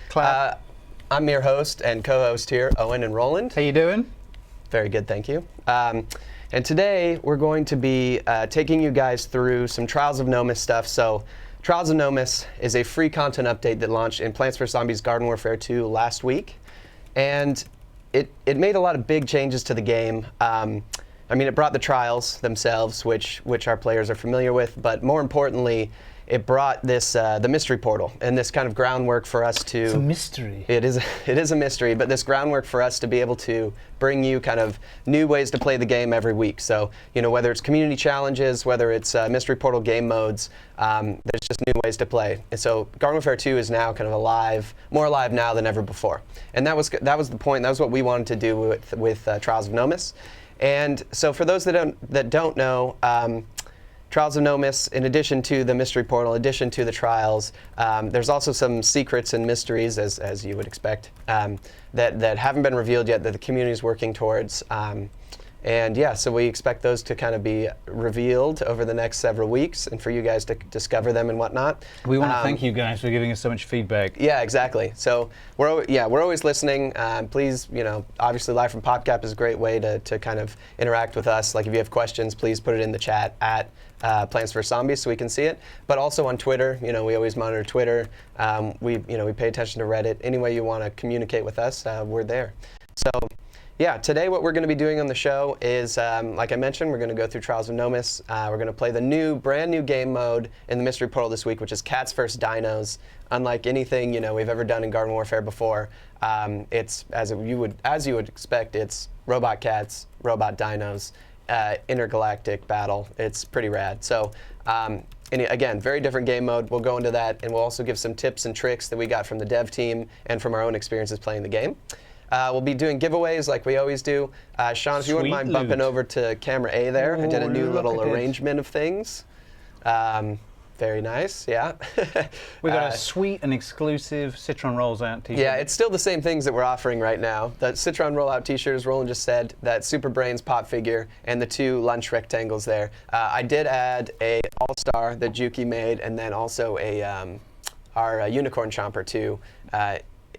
Clap. I'm your host and co-host here, Owen and Roland. How you doing? Very good, thank you. And today we're going to be taking you guys through some Trials of Nomis stuff. So Trials of Nomis is a free content update that launched in Plants vs. Zombies Garden Warfare 2 last week. And it made a lot of big changes to the game. I mean, it brought the trials themselves, which our players are familiar with, but more importantly, it brought this the mystery portal and this kind of groundwork for us to. It's a mystery. It is a mystery, but this groundwork for us to be able to bring you kind of new ways to play the game every week. So whether it's community challenges, whether it's mystery portal game modes, there's just new ways to play. And so Garden Warfare 2 is now kind of alive, more alive now than ever before. And that was the point. That was what we wanted to do with Trials of Nomis. And so for those that don't know. Trials of Nomis, in addition to the mystery portal, in addition to the trials, there's also some secrets and mysteries, as you would expect, that haven't been revealed yet that the community is working towards. And yeah, so we expect those to kind of be revealed over the next several weeks and for you guys to discover them and whatnot. We want to thank you guys for giving us so much feedback. Yeah, exactly. So we're always listening. Please, obviously Live from PopCap is a great way to kind of interact with us. Like if you have questions, please put it in the chat at Plants vs. Zombies so we can see it. But also on Twitter, we always monitor Twitter. We pay attention to Reddit. Any way you want to communicate with us, we're there. So. Yeah, today what we're going to be doing on the show is, like I mentioned, we're going to go through Trials of Nomis. We're going to play the brand new game mode in the Mystery Portal this week, which is Cats vs. Dinos. Unlike anything we've ever done in Garden Warfare before, it's as you would expect. It's robot cats, robot dinos, intergalactic battle. It's pretty rad. So. And again, very different game mode. We'll go into that, and we'll also give some tips and tricks that we got from the dev team and from our own experiences playing the game. We'll be doing giveaways like we always do. Sean, if you wouldn't mind bumping over to camera A there. I did a new little arrangement of things. Very nice, yeah. We got a sweet and exclusive Citron Rolls Out t-shirt. Yeah, it's still the same things that we're offering right now. The Citron Rollout t-shirt, as Roland just said, that Super Brains pop figure, and the 2 lunch rectangles there. I did add a All-Star that Juki made, and then also our Unicorn Chomper too.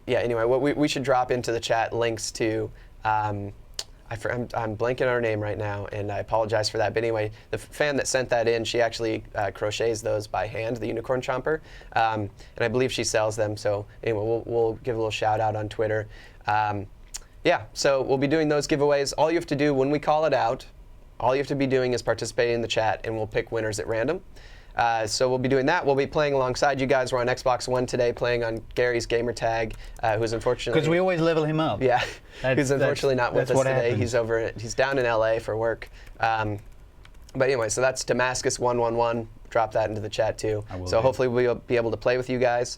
Yeah, anyway, what we should drop into the chat links to, I'm blanking on her name right now, and I apologize for that. But anyway, the fan that sent that in, she actually crochets those by hand, the Unicorn Chomper, and I believe she sells them. So anyway, we'll give a little shout out on Twitter. Yeah, so we'll be doing those giveaways. All you have to do when we call it out, all you have to be doing is participating in the chat, and we'll pick winners at random. So we'll be doing that. We'll be playing alongside you guys. We're on Xbox One today, playing on Gary's gamer tag, who's unfortunately... Because we always level him up. Yeah, who's unfortunately not with us today. Happens. He's down in LA for work. But anyway, so that's Damascus111. Drop that into the chat too. So hopefully we'll be able to play with you guys.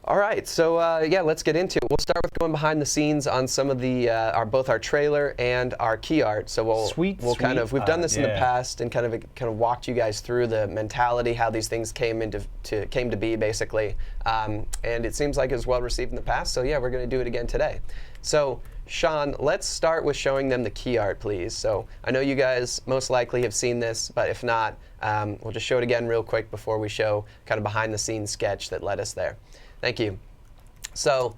All right, so yeah, let's get into it. We'll start with going behind the scenes on some of the both our trailer and our key art. So we've done this in the past and kind of walked you guys through the mentality, how these things came to be basically, and it seems like it was well received in the past. So yeah, we're going to do it again today. So Sean, let's start with showing them the key art, please. So I know you guys most likely have seen this, but if not, we'll just show it again real quick before we show kind of behind the scenes sketch that led us there. Thank you. So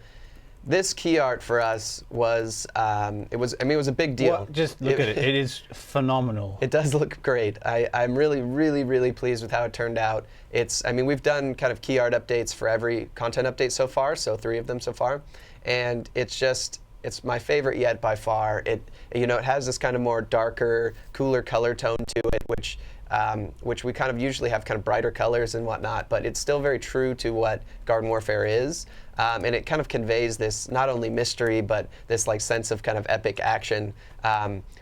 this key art for us was, it was a big deal. Well, just look at it. It is phenomenal. It does look great. I'm really, really, really pleased with how it turned out. We've done kind of key art updates for every content update so far, so 3 of them so far. And it's my favorite yet by far. It has this kind of more darker, cooler color tone to it, which we kind of usually have kind of brighter colors and whatnot, but it's still very true to what Garden Warfare is. And it kind of conveys this not only mystery, but this like sense of kind of epic action,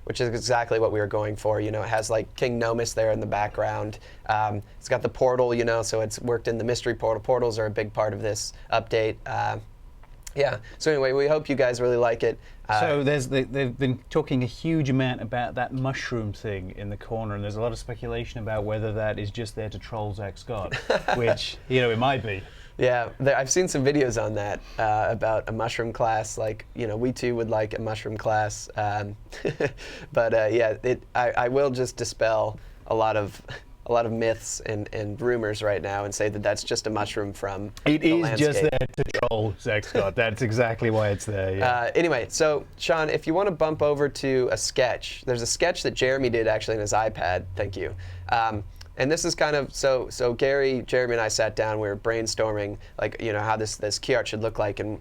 which is exactly what we were going for. It has like King Nomis there in the background. It's got the portal, so it's worked in the mystery portal. Portals are a big part of this update. Yeah, so anyway, we hope you guys really like it. So they've been talking a huge amount about that mushroom thing in the corner, and there's a lot of speculation about whether that is just there to troll Zach Scott, which, it might be. Yeah, I've seen some videos on that about a mushroom class. Like, we too would like a mushroom class. But yeah, I will just dispel a lot of myths and rumors right now and say that that's just a mushroom from It the is landscape. just there to troll Zach Scott. That's exactly why it's there. Yeah. Anyway, so Sean, if you want to bump over to a sketch, there's a sketch that Jeremy did actually in his iPad. Thank you. And this is kind of so Gary, Jeremy, and I sat down. We were brainstorming like how this key art should look like, and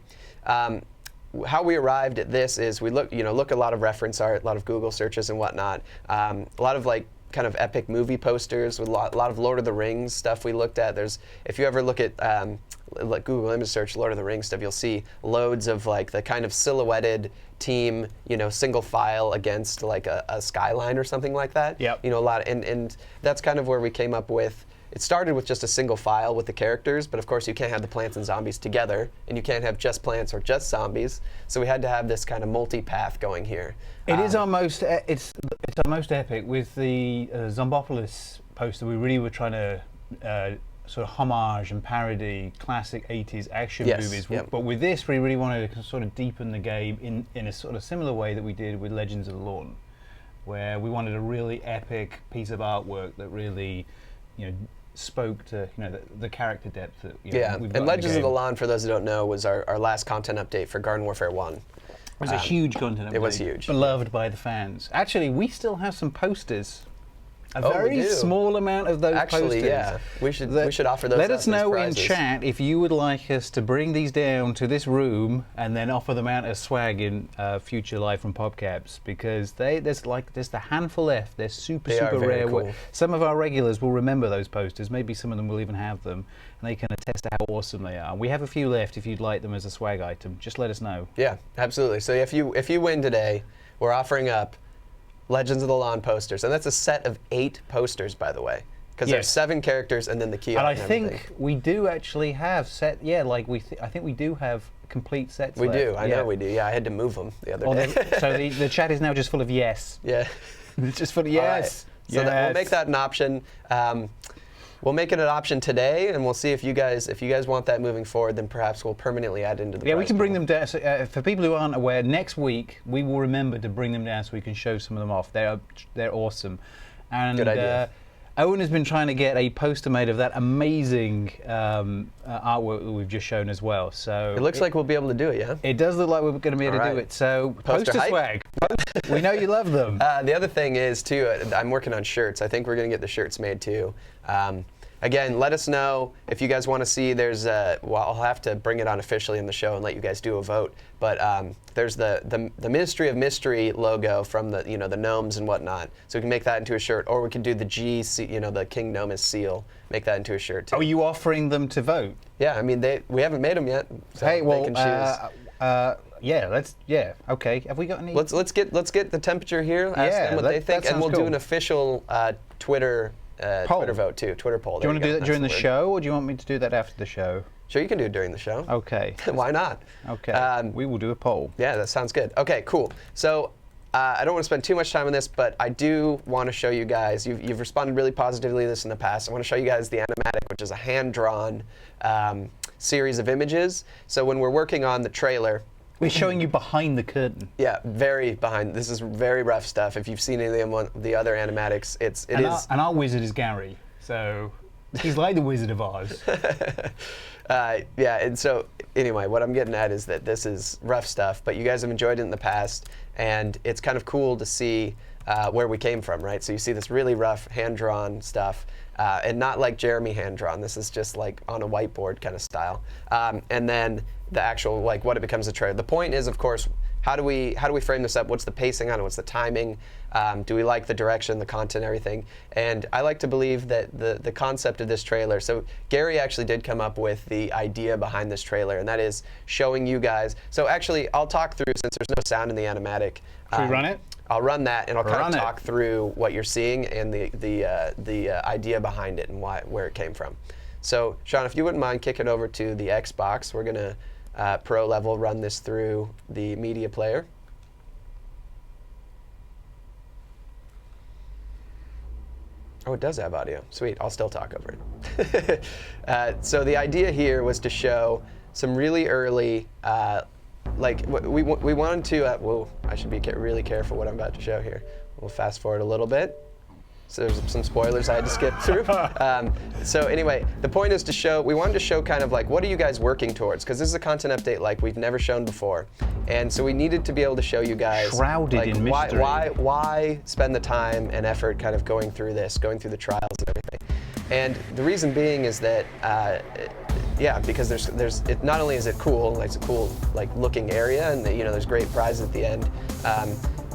how we arrived at this is we look a lot of reference art, a lot of Google searches and whatnot, a lot of like kind of epic movie posters with a lot of Lord of the Rings stuff we looked at. If you ever look at like Google image search Lord of the Rings stuff, you'll see loads of like the kind of silhouetted team, single file against like a skyline or something like that. Yep. A lot, and that's kind of where we came up with. It started with just a single file with the characters, but of course you can't have the plants and zombies together, and you can't have just plants or just zombies. So we had to have this kind of multi-path going here. It is our most it's our most epic with the Zombopolis poster. We really were trying to sort of homage and parody classic 80s action movies. Yep. But with this, we really wanted to sort of deepen the game in a sort of similar way that we did with Legends of the Lawn, where we wanted a really epic piece of artwork that really, spoke to the character depth that we've got and in Legends of the game. Lawn, for those who don't know, was our last content update for Garden Warfare 1. It was a huge content update. It was huge. Beloved by the fans. Actually, we still have some posters. A Oh, we very do. small amount of those Actually, posters. yeah, we should offer those. Let up us as know in prizes. chat if you would like us to bring these down to this room and then offer them out as swag in future Live from PopCaps, because there's the handful left. They're super They are super very rare. cool. Some of our regulars will remember those posters. Maybe some of them will even have them, and they can attest to how awesome they are. We have a few left. If you'd like them as a swag item, just let us know. Yeah, absolutely. So if you win today, we're offering up Legends of the Lawn posters, and that's a set of 8 posters, by the way, because there's 7 characters and then the key And art I everything. think we do actually have set. Yeah, like I think we do have complete sets. We left. do. I know we do. Yeah, I had to move them the other day. So the chat is now just full of yes. Yeah. It's just full of All right. yes. So we'll make that an option. We'll make it an option today, and we'll see if you guys want that moving forward. Then perhaps we'll permanently add into the. Yeah, we prize can bring pool. them down. So, for people who aren't aware, next week we will remember to bring them down so we can show some of them off. They're awesome. And Good idea. Owen has been trying to get a poster made of that amazing artwork that we've just shown as well. So It looks like we'll be able to do it. Yeah. it does look like we're going to be able to All do right. it. So Poster poster hype. swag. We know you love them. The other thing is too, I'm working on shirts. I think we're gonna get the shirts made too. Again, let us know if you guys want to see. There's well, I'll have to bring it on officially in the show and let you guys do a vote. But there's the Ministry of Mystery logo from the the gnomes and whatnot. So we can make that into a shirt, or we can do the the King Nomis seal. Make that into a shirt too. Are you offering them to vote? Yeah, I mean we haven't made them yet. So Hey, well, they can choose. yeah. Okay, have we got any? Let's get the temperature here. Ask Yeah, them what that- they think, that and we'll sounds do cool. an official Twitter Twitter vote too. Twitter poll. Do you want to do that during the word. show, or do you want me to do that after the show? Sure, you can do it during the show. Okay. Why not? Okay. We will do a poll. Yeah, that sounds good. Okay, cool. So I don't want to spend too much time on this, but I do want to show you guys. You've responded really positively to this in the past. I want to show you guys the animatic, which is a hand-drawn series of images. So when we're working on the trailer. We're showing you behind the curtain. Yeah, very behind. This is very rough stuff. If you've seen any of the other animatics, it is. And our wizard is Gary, so he's like the Wizard of Oz. Yeah, and so anyway, what I'm getting at is that this is rough stuff, but you guys have enjoyed it in the past, and it's kind of cool to see where we came from, right? So you see this really rough hand-drawn stuff, and not like Jeremy hand-drawn. This is just like on a whiteboard kind of style. And then the actual, like what it becomes a trailer. The point is, of course, how do we frame this up? What's the pacing on it? What's the timing? Do we like the direction, the content, everything? And I like to believe that the concept of this trailer, so Gary actually did come up with the idea behind this trailer, and that is showing you guys. So actually, I'll talk through, since there's no sound in the animatic. Should we run it? I'll run that, and I'll kind Run of it. talk through what you're seeing and the idea behind it and where it came from. So, Sean, if you wouldn't mind kicking over to the Xbox, we're gonna pro level run this through the media player. Oh, it does have audio. Sweet. I'll still talk over it. So the idea here was to show some really early, like we wanted to. Whoa! I should be really careful what I'm about to show here. We'll fast forward a little bit. So there's some spoilers I had to skip through. So anyway, the point is to show, we wanted to show kind of like, what are you guys working towards? Because this is a content update like we've never shown before. And so we needed to be able to show you guys shrouded like, in mystery. Why spend the time and effort kind of going through this, going through the trials and everything. And the reason being is that, yeah, because it not only is it cool, like it's a cool like looking area, and you know there's great prizes at the end.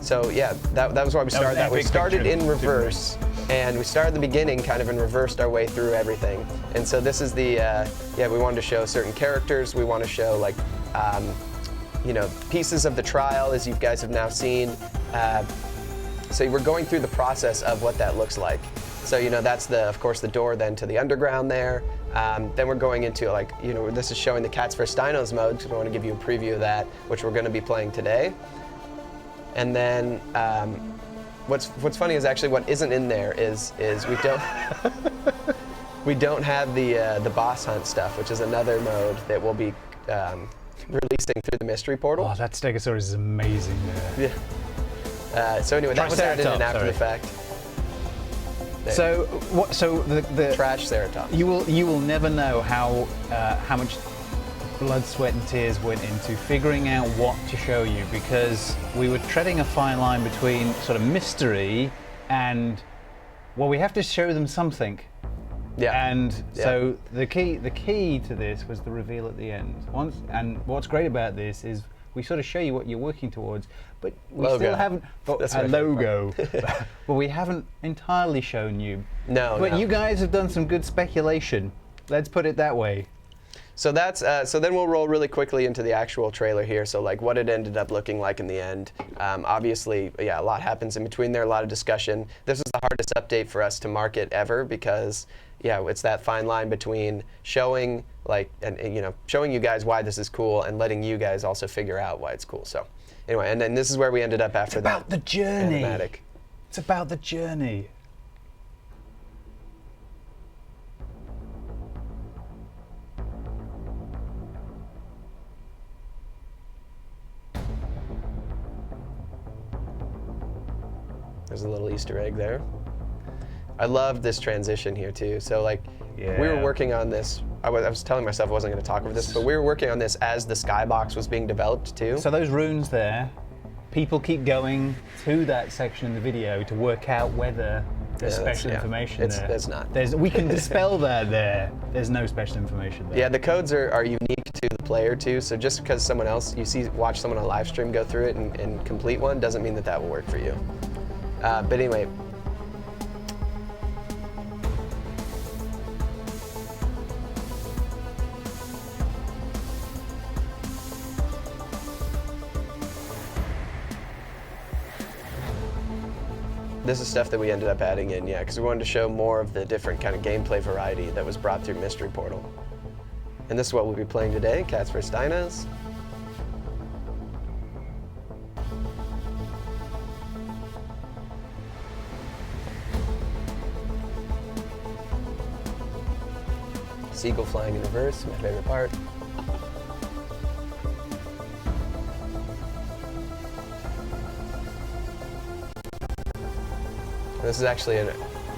So yeah, that was why we started that. We started in reverse, and we started at the beginning kind of and reversed our way through everything. And so this is the, yeah, we wanted to show certain characters. We want to show like, you know, pieces of the trial as you guys have now seen. So we're going through the process of what that looks like. So, you know, that's of course, the door then to the underground there. Then we're going into like, you know, this is showing the Cats vs. Dinos mode, so we want to give you a preview of that, which we're going to be playing today. And then what's funny is actually what isn't in there is we don't we don't have the boss hunt stuff, which is another mode that we'll be releasing through the mystery portal. Oh, that Stegosaurus is amazing. Yeah. So anyway, that was added in after the fact. There. So what? So the trash Ceratops. You will never know how much blood, sweat, and tears went into figuring out what to show you, because we were treading a fine line between sort of mystery and, well, we have to show them something. Yeah. And so the key to this was the reveal at the end. And what's great about this is we sort of show you what you're working towards, but we still haven't got a logo. But we haven't entirely shown you. No. But you guys have done some good speculation. Let's put it that way. So that's so then we'll roll really quickly into the actual trailer here. So like what it ended up looking like in the end. Obviously, yeah, a lot happens in between there, a lot of discussion. This is the hardest update for us to market ever because, yeah, it's that fine line between showing like and you know showing you guys why this is cool and letting you guys also figure out why it's cool. So anyway, and then this is where we ended up after that. It's about the journey. Animatic. It's about the journey. There's a little Easter egg there. I love this transition here too. So like, we were working on this. I was telling myself I wasn't going to talk over this, but we were working on this as the skybox was being developed too. So those runes there, people keep going to that section in the video to work out whether there's special information there. It's not. We can dispel that there. There's no special information there. Yeah, the codes are unique to the player too. So just because someone else, watch someone on a live stream go through it and complete one, doesn't mean that will work for you. But anyway. This is stuff that we ended up adding in, yeah, because we wanted to show more of the different kind of gameplay variety that was brought through Mystery Portal. And this is what we'll be playing today, Cats vs. Dinos. Seagull flying in reverse, my favorite part. This is actually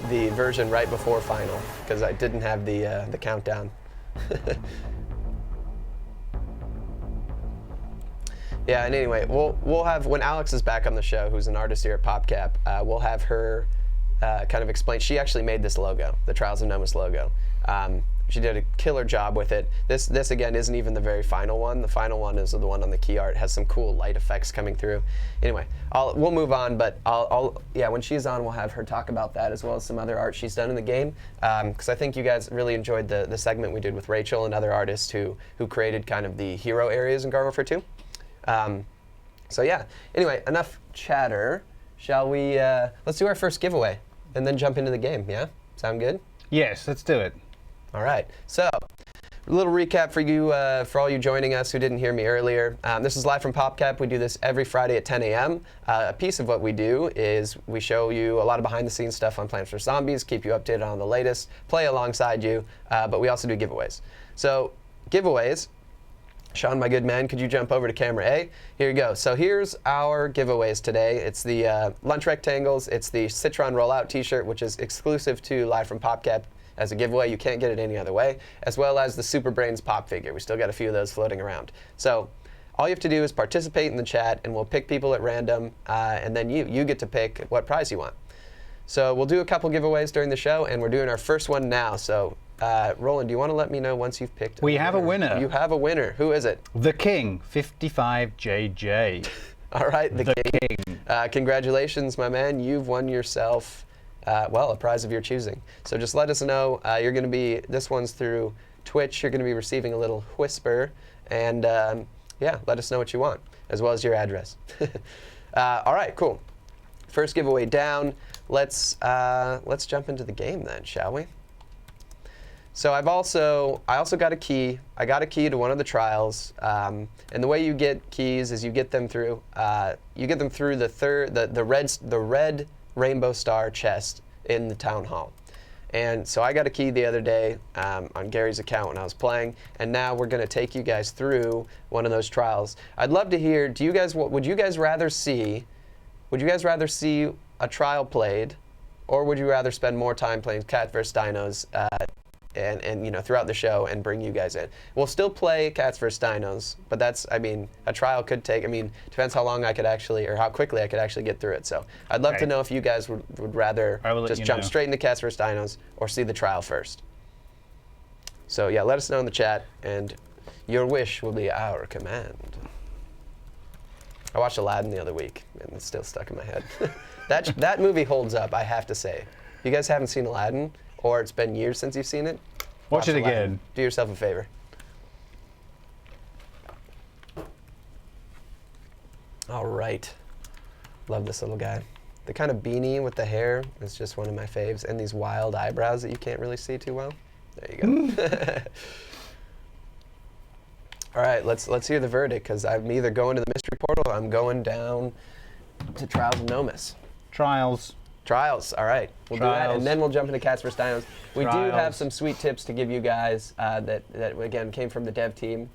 the version right before final, because I didn't have the countdown. Yeah, and anyway, we'll have, when Alex is back on the show, who's an artist here at PopCap, we'll have her kind of explain. She actually made this logo, the Trials of Nomis logo. She did a killer job with it. This again isn't even the very final one. The final one is the one on the key art. It has some cool light effects coming through. Anyway, we'll move on, but yeah, when she's on, we'll have her talk about that as well as some other art she's done in the game. Because I think you guys really enjoyed the segment we did with Rachel and other artists who created kind of the hero areas in Garden Warfare 2. So yeah. Anyway, enough chatter. Shall we? Let's do our first giveaway and then jump into the game. Yeah, sound good? Yes, let's do it. All right, so a little recap for you, for all you joining us who didn't hear me earlier. This is live from PopCap. We do this every Friday at 10 a.m. A piece of what we do is we show you a lot of behind-the-scenes stuff on Plants vs. Zombies, keep you updated on the latest, play alongside you, but we also do giveaways. So giveaways, Sean, my good man, could you jump over to camera A? Here you go. So here's our giveaways today. It's the lunch rectangles. It's the Citron rollout t-shirt, which is exclusive to Live from PopCap as a giveaway. You can't get it any other way, as well as the Super Brains pop figure. We still got a few of those floating around. So all you have to do is participate in the chat, and we'll pick people at random, and then you get to pick what prize you want. So we'll do a couple giveaways during the show, and we're doing our first one now. So Roland, do you want to let me know once you've picked? We have a winner. You have a winner. Who is it? The King, 55JJ. All right, the King. Congratulations, my man. You've won yourself, well, a prize of your choosing. So just let us know. You're going to be, this one's through Twitch. You're going to be receiving a little whisper. And yeah, let us know what you want, as well as your address. All right, cool. First giveaway down. Let's jump into the game then, shall we? So I also got a key. I got a key to one of the trials, and the way you get keys is you get them through the red rainbow star chest in the town hall. And so I got a key the other day on Gary's account when I was playing, and now we're going to take you guys through one of those trials. I'd love to hear. Would you guys rather see a trial played, or would you rather spend more time playing Cats vs Dinos and you know, throughout the show and bring you guys in? We'll still play Cats vs Dinos, but that's, I mean, a trial could take, I mean, depends how long I could actually, or how quickly I could actually get through it. So I'd love to know if you guys would rather just jump straight into Cats vs Dinos or see the trial first. So yeah, let us know in the chat, and your wish will be our command. I watched Aladdin the other week, and it's still stuck in my head. That movie holds up, I have to say. If you guys haven't seen Aladdin, or it's been years since you've seen it, watch it Aladdin. again. Do yourself a favor. All right. Love this little guy. The kind of beanie with the hair is just one of my faves, and these wild eyebrows that you can't really see too well. There you go. All right, let's hear the verdict, because I'm either going to the mystery portal or I'm going down to Trials of Nomis. Trials. Trials, all right. We'll do that, and then we'll jump into Cats vs Dinos. We do have some sweet tips to give you guys that again, came from the dev team.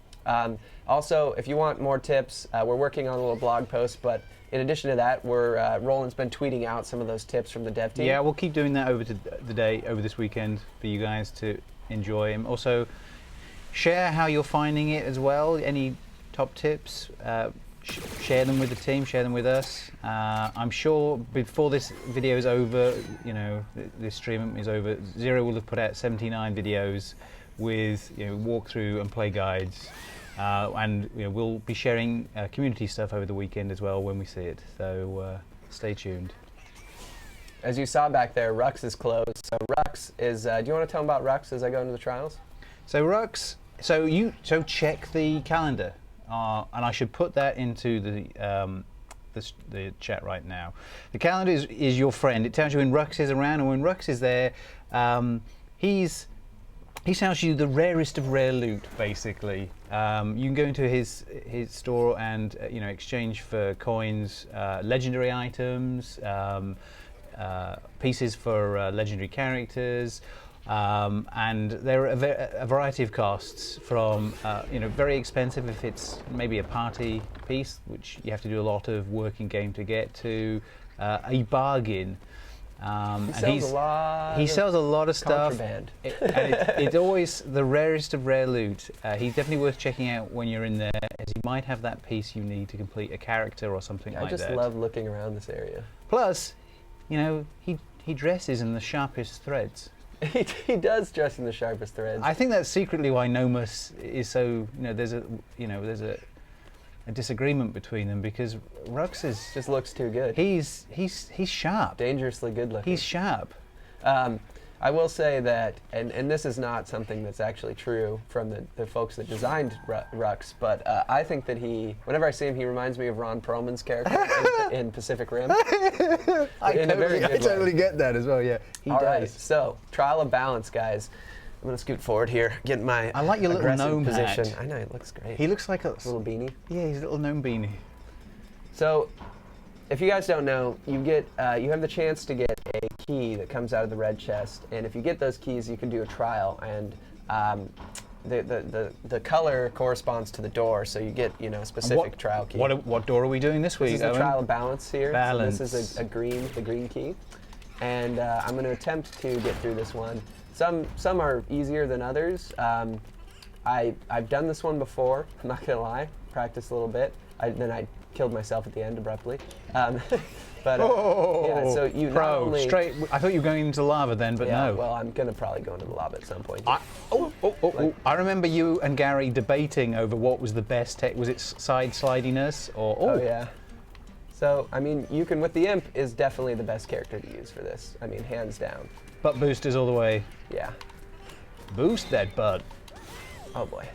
Also, if you want more tips, we're working on a little blog post, but in addition to that, Roland's been tweeting out some of those tips from the dev team. Yeah, we'll keep doing that over this weekend for you guys to enjoy. And also, share how you're finding it as well. Any top tips? Share them with the team, share them with us. I'm sure before this video is over, you know, this stream is over, Zero will have put out 79 videos with, you know, walkthrough and play guides. And you know, we'll be sharing community stuff over the weekend as well when we see it. So stay tuned. As you saw back there, Rucks is closed. So Rucks is, do you want to tell them about Rucks as I go into the trials? So Rucks, so check the calendar. And I should put that into the chat right now. The calendar is your friend. It tells you when Rucks is around, and when Rucks is there, he tells you the rarest of rare loot. Basically, you can go into his store and you know, exchange for coins, legendary items, pieces for legendary characters. And there are a variety of costs, from you know, very expensive if it's maybe a party piece, which you have to do a lot of work in game to get, to a bargain. He sells a lot of stuff. Contraband. It's always the rarest of rare loot. He's definitely worth checking out when you're in there, as he might have that piece you need to complete a character or something like that. I just love looking around this area. Plus, you know, he dresses in the sharpest threads. He does dress in the sharpest threads. I think that's secretly why Nomis is so, you know, there's a disagreement between them, because Rucks just looks too good. He's sharp. Dangerously good looking. He's sharp. I will say that, and this is not something that's actually true from the folks that designed Rucks, but I think that whenever I see him, he reminds me of Ron Perlman's character in Pacific Rim. I totally get that as well, yeah. All right, so, trial of balance, guys. I'm going to scoot forward here, get my I like your little gnome position. hat. I know, it looks great. He looks like a little beanie. Yeah, he's a little gnome beanie. So, if you guys don't know, you have the chance to get a key that comes out of the red chest, and if you get those keys, you can do a trial. And the color corresponds to the door, so you get a specific trial key. What door are we doing this week? This is the trial of balance here. Balance. So this is the green key, and I'm going to attempt to get through this one. Some are easier than others. I've done this one before. I'm not going to lie. Practiced a little bit. Then I killed myself at the end abruptly. But yeah, so you not only straight. I thought you were going into lava then, but yeah, no. well, I'm gonna probably go into the lava at some point. I remember you and Gary debating over what was the best tech. Was it side slidiness or? Oh yeah. So I mean, you can with the imp is definitely the best character to use for this. I mean, hands down. Butt boosters all the way. Yeah. Boost that butt. Oh boy.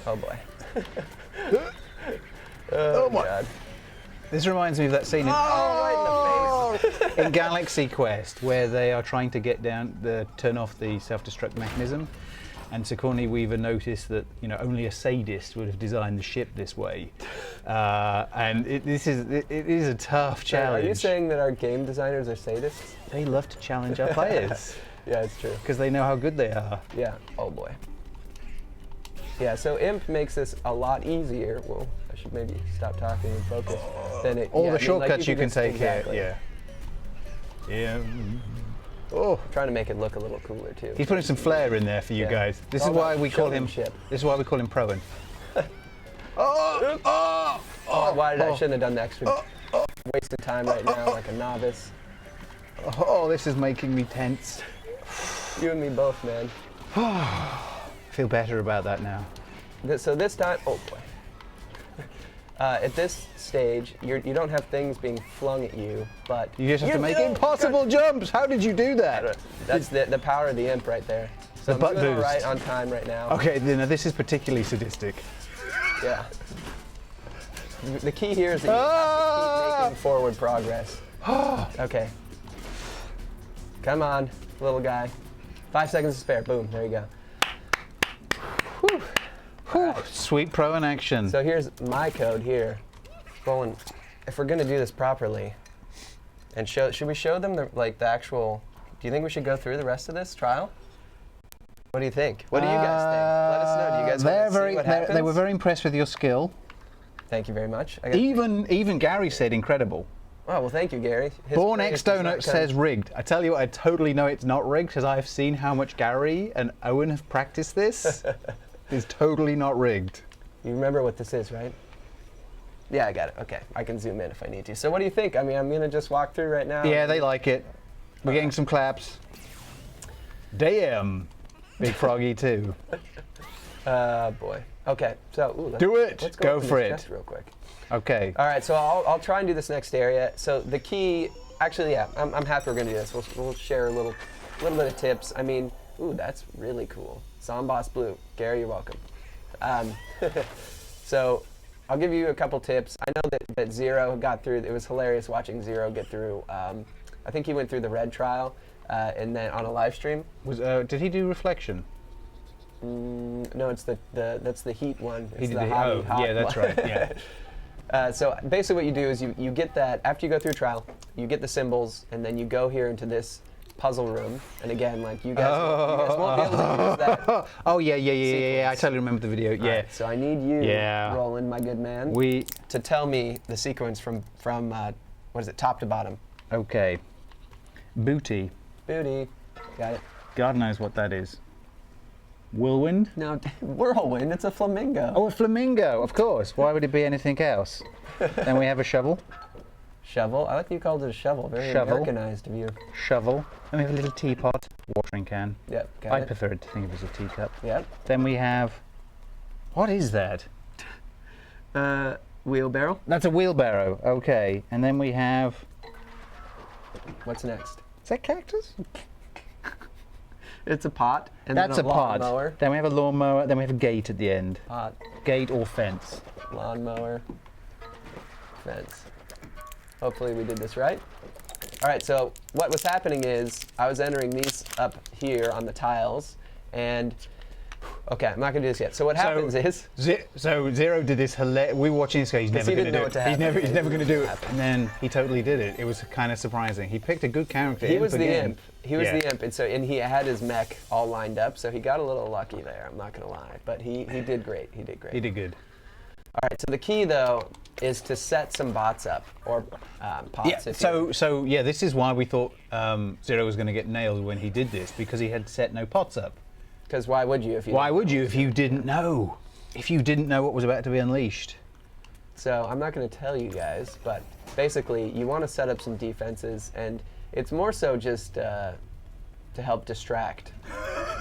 Oh boy. Oh my God. This reminds me of that scene Right in the face. in Galaxy Quest where they are trying to turn off the self-destruct mechanism, and Sigourney Weaver noticed that only a sadist would have designed the ship this way, and it is a tough challenge. Are you saying that our game designers are sadists? They love to challenge our players. Yeah, it's true. Because they know how good they are. Yeah. Oh boy. Yeah. So imp makes this a lot easier. Well, I should maybe stop talking and focus. Then all the shortcuts you can take exactly. here. Yeah. Oh, Trying to make it look a little cooler too. he's putting some flair in there for you guys. This is why we call him. showmanship. This is why we call him Proen. Why did I shouldn't have done the extra? Wasted time right now like a novice. Oh, this is making me tense. You and me both, man. Feel better about that now. So this time, oh boy. At this stage, you don't have things being flung at you, but You just have to make impossible jumps. How did you do that? That's the power of the imp right there. So The butt I'm doing all boost. right on time right now. Okay, now this is particularly sadistic. Yeah. The key here is that you have to keep making forward progress. Okay. Come on, little guy. 5 seconds to spare. Boom. There you go. Whew. Right. Sweet Proen action. So here's my code here. Going, if we're gonna do this properly, and should we show them the actual? Do you think we should go through the rest of this trial? What do you think? What do you guys think? Let us know. Do you guys want to see what happens? They were very impressed with your skill. Thank you very much. Even Gary said incredible. Oh, well, thank you, Gary. Born X Donut says rigged. I tell you what, I totally know it's not rigged because I've seen how much Gary and Owen have practiced this. It's totally not rigged. You remember what this is, right? Yeah, I got it. Okay, I can zoom in if I need to. So what do you think? I mean, I'm going to just walk through right now. Yeah, they like it. We're getting some claps. Damn. Big Froggy too. Boy. Okay, so let's Go open for this it. chest real quick. Okay. All right, so I'll try and do this next area. So the key, actually, yeah, I'm happy we're gonna do this. We'll share a little bit of tips. I mean, ooh, that's really cool. Zomboss Blue, Gary, you're welcome. So I'll give you a couple tips. I know that Zero got through. It was hilarious watching Zero get through. I think he went through the red trial, and then on a live stream. Did he do reflection? No, it's that's the heat one. It's He did the the hot yeah, that's one. right. Yeah. So basically what you do is you get that, after you go through trial, you get the symbols, and then you go here into this puzzle room. And again, like you guys won't be able to use that. Oh, yeah. I totally remember the video. All Yeah. right, so I need you, Roland, my good man, to tell me the sequence from what is it, top to bottom. Okay. Booty. Booty. Got it. God knows what that is. Whirlwind? No, whirlwind, it's a flamingo. Oh, a flamingo, of course. Why would it be anything else? Then we have a shovel. Shovel? I like that you called it a shovel. Very Shovel. Americanized of you. Shovel. Then we have a little teapot, watering can. Yep, got I it. prefer to think of it as a teacup. Yep. Then we have... What is that? Wheelbarrow. That's a wheelbarrow. Okay. And then we have... What's next? Is that cactus? It's a pot. And That's then a pot. lawnmower. Then we have a lawnmower. Then we have a gate at the end. Pot. Gate or fence. Lawnmower. Fence. Hopefully we did this right. All right, so what was happening is I was entering these up here on the tiles, and Okay, I'm not gonna do this yet. So what happens is, So Zero did this hilarious. We were watching this guy. He's never he going to didn't know do what to it. happen. He's never going to do it. And then he totally did it. It was kind of surprising. He picked a good character. he was the again. imp. He was the imp, and he had his mech all lined up, so he got a little lucky there. I'm not gonna lie, but he did great. He did great. He did good. All right. So the key though is to set some bots up or pots. Yeah. So yeah, this is why we thought Zero was going to get nailed when he did this, because he had set no pots up. Because why would you if you? Why would you if you didn't know? If you didn't know what was about to be unleashed. So I'm not going to tell you guys, but basically you want to set up some defenses, and it's more so just to help distract.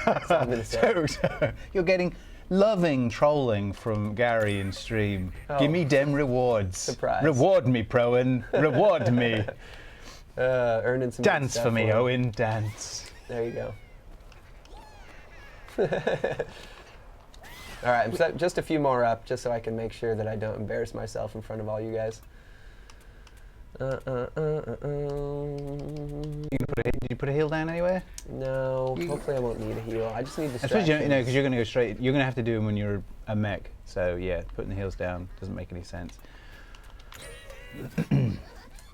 That's all I'm going to say. So you're getting loving trolling from Gary in stream. Oh. Give me dem rewards. Surprise. Reward me, Proen. Reward me. Earning some Dance good for stuff me, him. Owen. Dance. There you go. All right, I'm set just a few more up, just so I can make sure that I don't embarrass myself in front of all you guys. Did you put a heal down anywhere? No, hopefully I won't need a heal. I just need I suppose distractions. you know, because you're going to go straight. You're going to have to do them when you're a mech. So yeah, putting the heals down doesn't make any sense.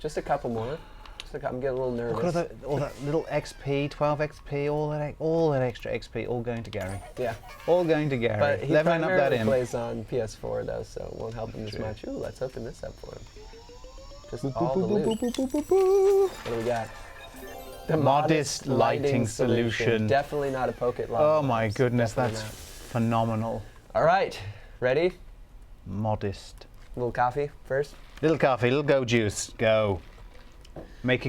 Just a couple more. I'm getting a little nervous. Look at all that little XP, 12 XP, all that extra XP, all going to Gary. Yeah. All going to Gary. But he Leveling up that primarily in. plays on PS4 though, so it won't help him as True. much. Ooh, let's open this up for him. Just Boop, all the boop, boop, loot. boop, boop, boop, boop. What do we got? The Modest lighting solution. Definitely not a poke it Oh my goodness, Definitely that's phenomenal. not. All right, ready? Modest. A little coffee first. Little coffee, little go juice, go. Make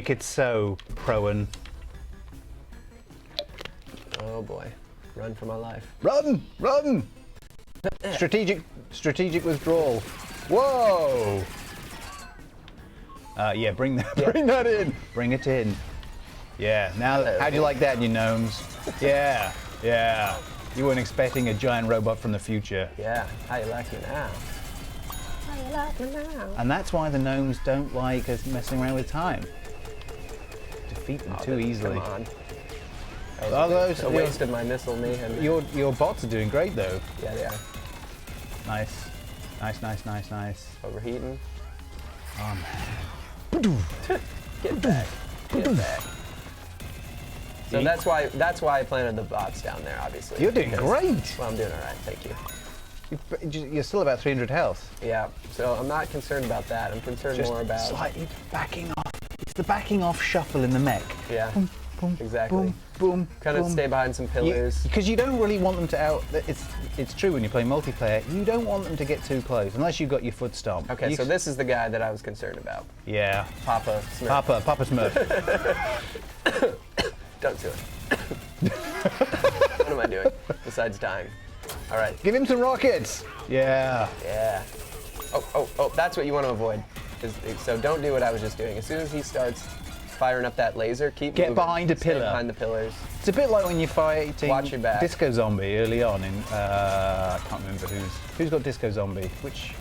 it so, Proen. Oh boy, run for my life. Run, run. Strategic withdrawal. Whoa. Yeah, bring that in. Bring it in. Yeah. Now, how do you like that, you gnomes? Yeah, yeah. You weren't expecting a giant robot from the future. Yeah, how you like me now? How you like me now? And that's why the gnomes don't like us messing around with time. Defeat them too easily. Come on. Oh, those A waste of my missile mayhem. your bots are doing great though. Yeah, they are. Nice. Nice. Overheating. Oh man. Get back. Get back. So that's why I planted the bots down there, obviously. You're doing because- great. Well, I'm doing all right, thank you. You're still about 300 health. Yeah, so I'm not concerned about that. I'm concerned Just more about... slightly backing off. It's the backing off shuffle in the mech. Yeah, Boom, boom, exactly. Boom, boom, Kind of boom. stay behind some pillars. Because you don't really want them to out. It's true when you play multiplayer. You don't want them to get too close unless you've got your foot stomp. Okay, so this is the guy that I was concerned about. Yeah. Papa Smurf. Papa Smurf. Don't do it. What am I doing besides dying? All right. Give him some rockets. Yeah. Yeah. Oh, that's what you want to avoid. So don't do what I was just doing. As soon as he starts firing up that laser, keep Get moving. behind a Stay pillar. behind the pillars. It's a bit like when you're fighting Watch your back. Disco Zombie early on in I can't remember who's got Disco Zombie. Which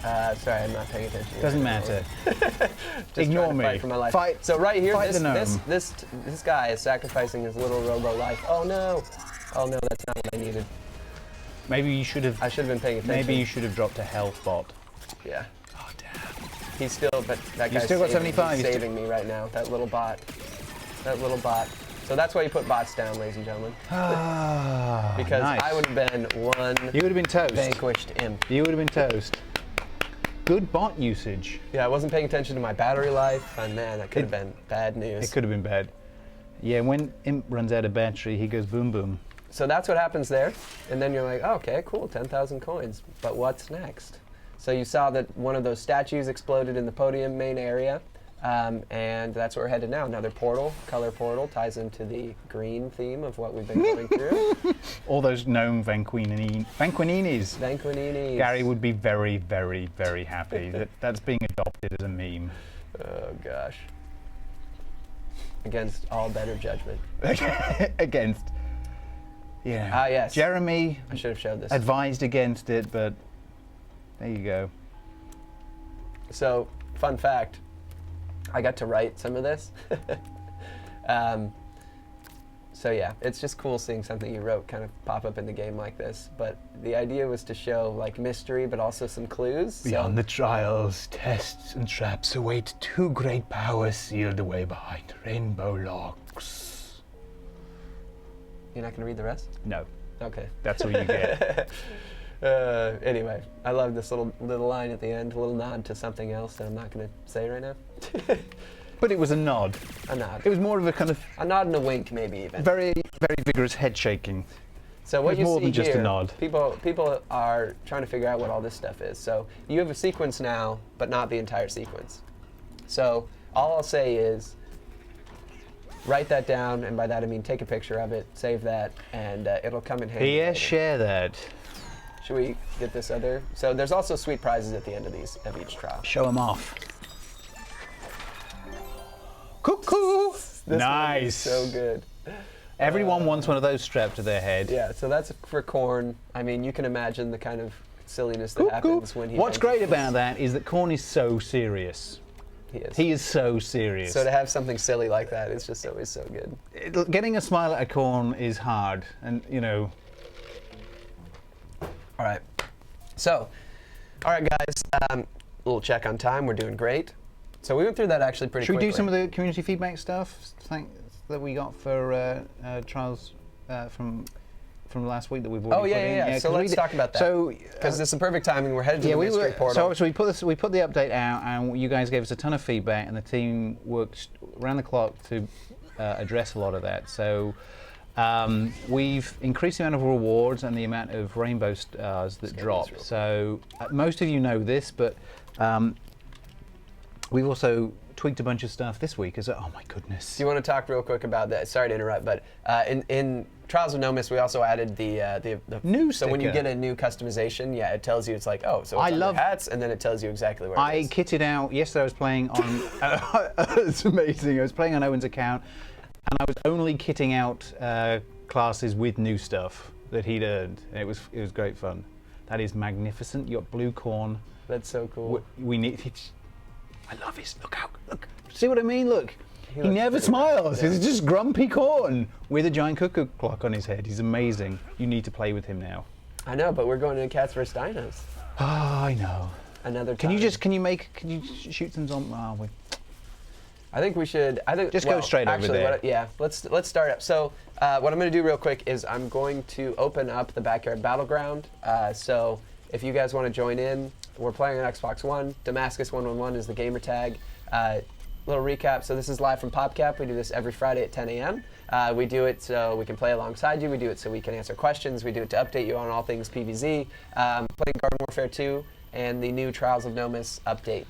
Sorry, I'm not paying attention. doesn't matter. Just Ignore trying to me. Fight for my life. Fight- so right here, fight the gnome. this guy is sacrificing his little robo life. Oh no! Oh no, that's not what I needed. Maybe you should have. I should have been paying attention. Maybe you should have dropped a health bot. Yeah. Oh damn. He's still, but that You guy's still got saving, 75, he's you saving me right now. That little bot. That little bot. So that's why you put bots down, ladies and gentlemen. Ah, Because nice. I would have been one You would have been toast. vanquished imp. You would have been toast. Good bot usage. Yeah, I wasn't paying attention to my battery life, and man, that could have been bad news. It could have been bad. Yeah, when Imp runs out of battery, he goes boom boom. So that's what happens there, and then you're like, oh, okay, cool, 10,000 coins. But what's next? So you saw that one of those statues exploded in the podium main area, and that's where we're headed now. Another portal, color portal, ties into the green theme of what we've been going through. All those gnome vanquininis. Vanquininis. Gary would be very, very, very happy that that's being adopted as a meme. Oh gosh. Against all better judgment. Against. Yeah. Ah, yes. Jeremy I should have showed this. advised against it, but there you go. So, fun fact, I got to write some of this. So yeah, it's just cool seeing something you wrote kind of pop up in the game like this. But the idea was to show like mystery, but also some clues. Beyond the trials, tests, and traps await two great powers sealed away behind rainbow locks. You're not going to read the rest? No, Okay. that's all you get. Anyway, I love this little line at the end, a little nod to something else that I'm not going to say right now. But it was a nod. A nod. It was more of a kind of A nod and a wink, maybe even. very, very vigorous head shaking. So what It was you more see than just a here, nod. people are trying to figure out what all this stuff is. So you have a sequence now, but not the entire sequence. So all I'll say is write that down, and by that I mean take a picture of it, save that, and it'll come in handy. Yeah, later. share that. Should we get this other? So there's also sweet prizes at the end of each trial. Show them off. Cuckoo! This Nice. one is so good. Everyone wants one of those strapped to their head. Yeah, so that's for Korn. I mean, you can imagine the kind of silliness that happens when he. What's great mentions about that is that Korn is so serious. this. He is so serious. So to have something silly like that, it's just always so good. Getting a smile at a Korn is hard, and you know. All right. So, all right, guys. Little check on time. We're doing great. So we went through that actually pretty Should quickly. we do some of the community feedback stuff? Thanks that we got for trials from last week that we've already put in. Yeah. So let's talk about that. So because it's the perfect timing. We're headed to the mystery portal. So we put the update out, and you guys gave us a ton of feedback, and the team worked around the clock to address a lot of that. So we've increased the amount of rewards and the amount of rainbow stars that drop. So most of you know this, but we've also tweaked a bunch of stuff this week. Oh my goodness! Do you want to talk real quick about that? Sorry to interrupt, but in Trials of Nomis, we also added the new So when you sticker. get a new customization, yeah, it tells you it's like, oh, so it's under hats, and then it tells you exactly where it is. I kitted out yesterday. I was playing on. It's amazing. I was playing on Owen's account, and I was only kitting out classes with new stuff that he'd earned. And it was great fun. That is magnificent. You got blue corn. That's so cool. We need. I love his. Look. See what I mean? Look. He looks never pretty smiles. nice, yeah. He's just grumpy corn with a giant cuckoo clock on his head. He's amazing. You need to play with him now. I know, but we're going to Cats vs Dinos. Oh, I know. Another Can time. you shoot some zombies? I think we should. Just go straight over there. Let's start up. So what I'm going to do real quick is I'm going to open up the backyard battleground. So if you guys want to join in, we're playing on Xbox One. Damascus 111 is the gamer tag. Little recap. So this is live from PopCap. We do this every Friday at 10 a.m. We do it so we can play alongside you. We do it so we can answer questions. We do it to update you on all things PvZ. Playing Garden Warfare 2 and the new Trials of Nomis update.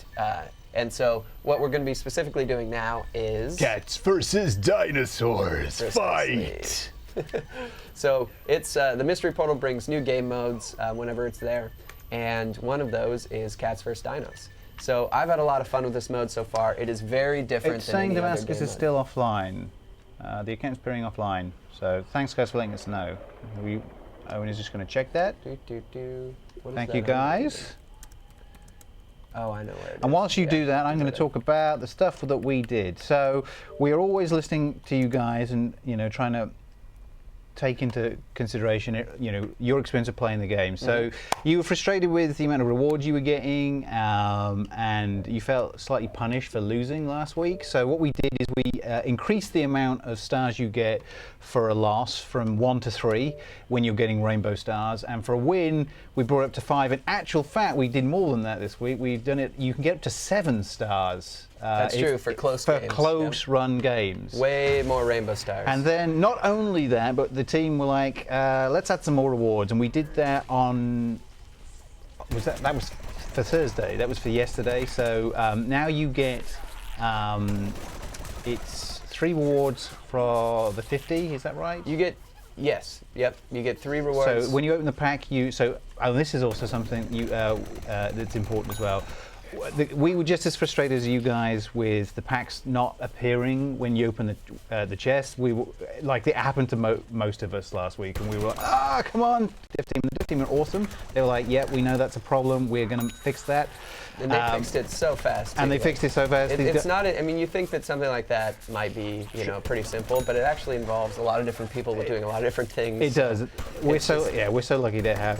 And so what we're going to be specifically doing now is Cats versus dinosaurs. Fight! So it's the mystery portal brings new game modes whenever it's there, and one of those is Cats vs Dinos. So I've had a lot of fun with this mode so far. It is very different It's than saying any other Damascus game is mode. still offline. The account's appearing offline. So thanks guys for letting us know. Owen is just going to check that. What is Thank that you on? guys. Oh, I know where it is. And whilst you Yeah, do that, I'm going to it's talk about the stuff that we did. So we are always listening to you guys and trying to take into consideration your experience of playing the game. So you were frustrated with the amount of rewards you were getting, and you felt slightly punished for losing last week. So what we did is we increased the amount of stars you get for a loss from 1 to 3 when you're getting rainbow stars, and for a win we brought it up to 5. In actual fact, we did more than that this week. We've done it. You can get up to 7 stars. That's true for close for games, close run games. Way more rainbow stars. And then not only that, but the team were like, let's add some more rewards, and we did that on. That was for Thursday. That was for yesterday. So now you get it's 3 rewards for the 50. Is that right? You get yes, yep. You get 3 rewards. So when you open the pack, this is also something that's important as well. we were just as frustrated as you guys with the packs not appearing when you open the chest. We were, like, it happened to most of us last week, and we were like, come on, Dev Team. The Dev Team are awesome. They were like, yeah, we know that's a problem. We're going to fix that. And they fixed it so fast. Too. And they fixed it so fast. It's not. I mean, you think that something like that might be, pretty simple, but it actually involves a lot of different people doing a lot of different things. It does. We're so lucky to have,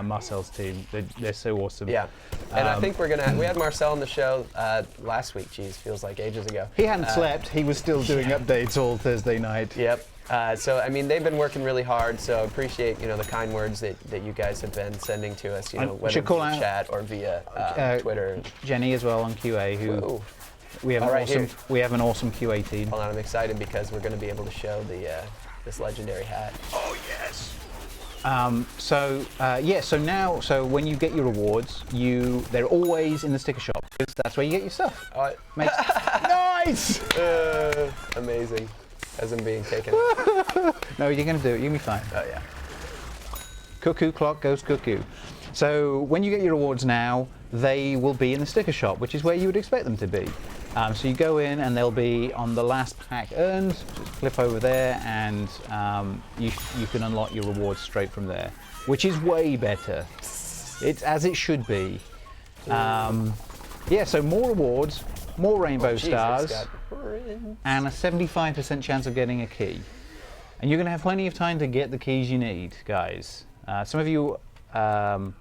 Marcel's team. They're so awesome. Yeah, and I think we had Marcel on the show last week. Geez, feels like ages ago. He hadn't slept. He was still doing updates all Thursday night. Yep. So I mean, they've been working really hard. So appreciate the kind words that you guys have been sending to us. Whether via chat or via Twitter. Jenny as well on QA, who. Whoa. We have an awesome QA team. Hold on, I'm excited because we're going to be able to show this legendary hat. Oh yes. So when you get your rewards, they're always in the sticker shop because that's where you get your stuff. Nice. Amazing. As I'm being taken. No, you're going to do it. You'll be fine. Oh yeah. Cuckoo clock goes cuckoo. So when you get your rewards now, they will be in the sticker shop, which is where you would expect them to be. So you go in and they'll be on the last pack earned. Just flip over there and you can unlock your rewards straight from there, which is way better. It's as it should be. So more rewards, more rainbow stars, and a 75% chance of getting a key. And you're going to have plenty of time to get the keys you need, guys. Some of you have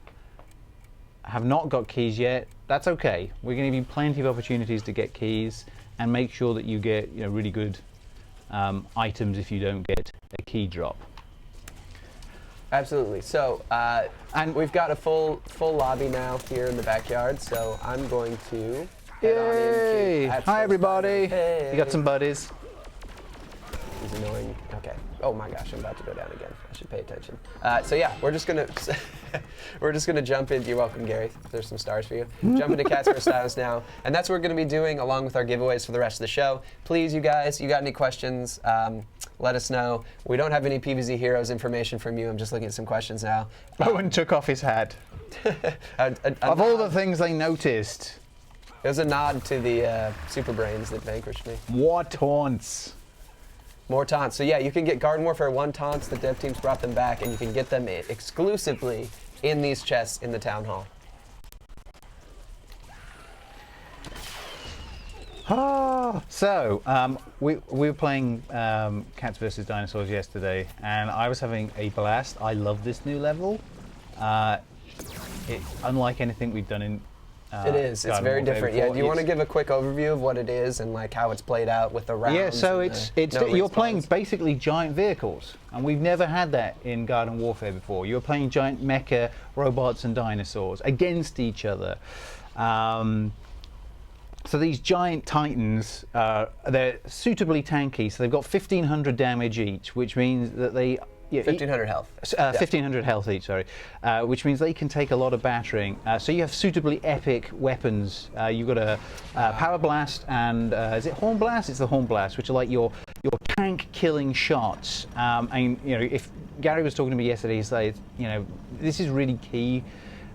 not got keys yet. That's okay. We're going to give you plenty of opportunities to get keys and make sure that you get really good items if you don't get a key drop. Absolutely. So and we've got a full lobby now here in the backyard. So I'm going to head on into Hi everybody. Hey. You got some buddies? He's annoying. Okay. Oh my gosh, I'm about to go down again. I should pay attention. So yeah, we're just gonna jump into. You're welcome, Gary. There's some stars for you. Jump into Cats vs. Dinos now, and that's what we're gonna be doing along with our giveaways for the rest of the show. Please, you guys, you got any questions? Let us know. We don't have any PvZ Heroes information from you. I'm just looking at some questions now. Owen took off his hat. Of all the things they noticed. It was a nod to the super brains that vanquished me. What taunts? More taunts. So yeah, you can get Garden Warfare 1 taunts. The dev teams brought them back, and you can get them exclusively in these chests in the town hall. We were playing Cats vs. Dinosaurs yesterday, and I was having a blast. I love this new level. Unlike anything we've done in it is. It's very different. Yeah. Do you want to give a quick overview of what it is and like how it's played out with the rounds? Yeah. So you're playing basically giant vehicles, and we've never had that in Garden Warfare before. You're playing giant mecha robots and dinosaurs against each other. So these giant titans, they're suitably tanky. So they've got 1,500 damage each, which means that they 1,500 health. 1,500 health each, sorry. Which means they can take a lot of battering. So you have suitably epic weapons. You've got a Power Blast and, is it Horn Blast? It's the Horn Blast, which are like your tank-killing shots. And, if Gary was talking to me yesterday, he said, this is really key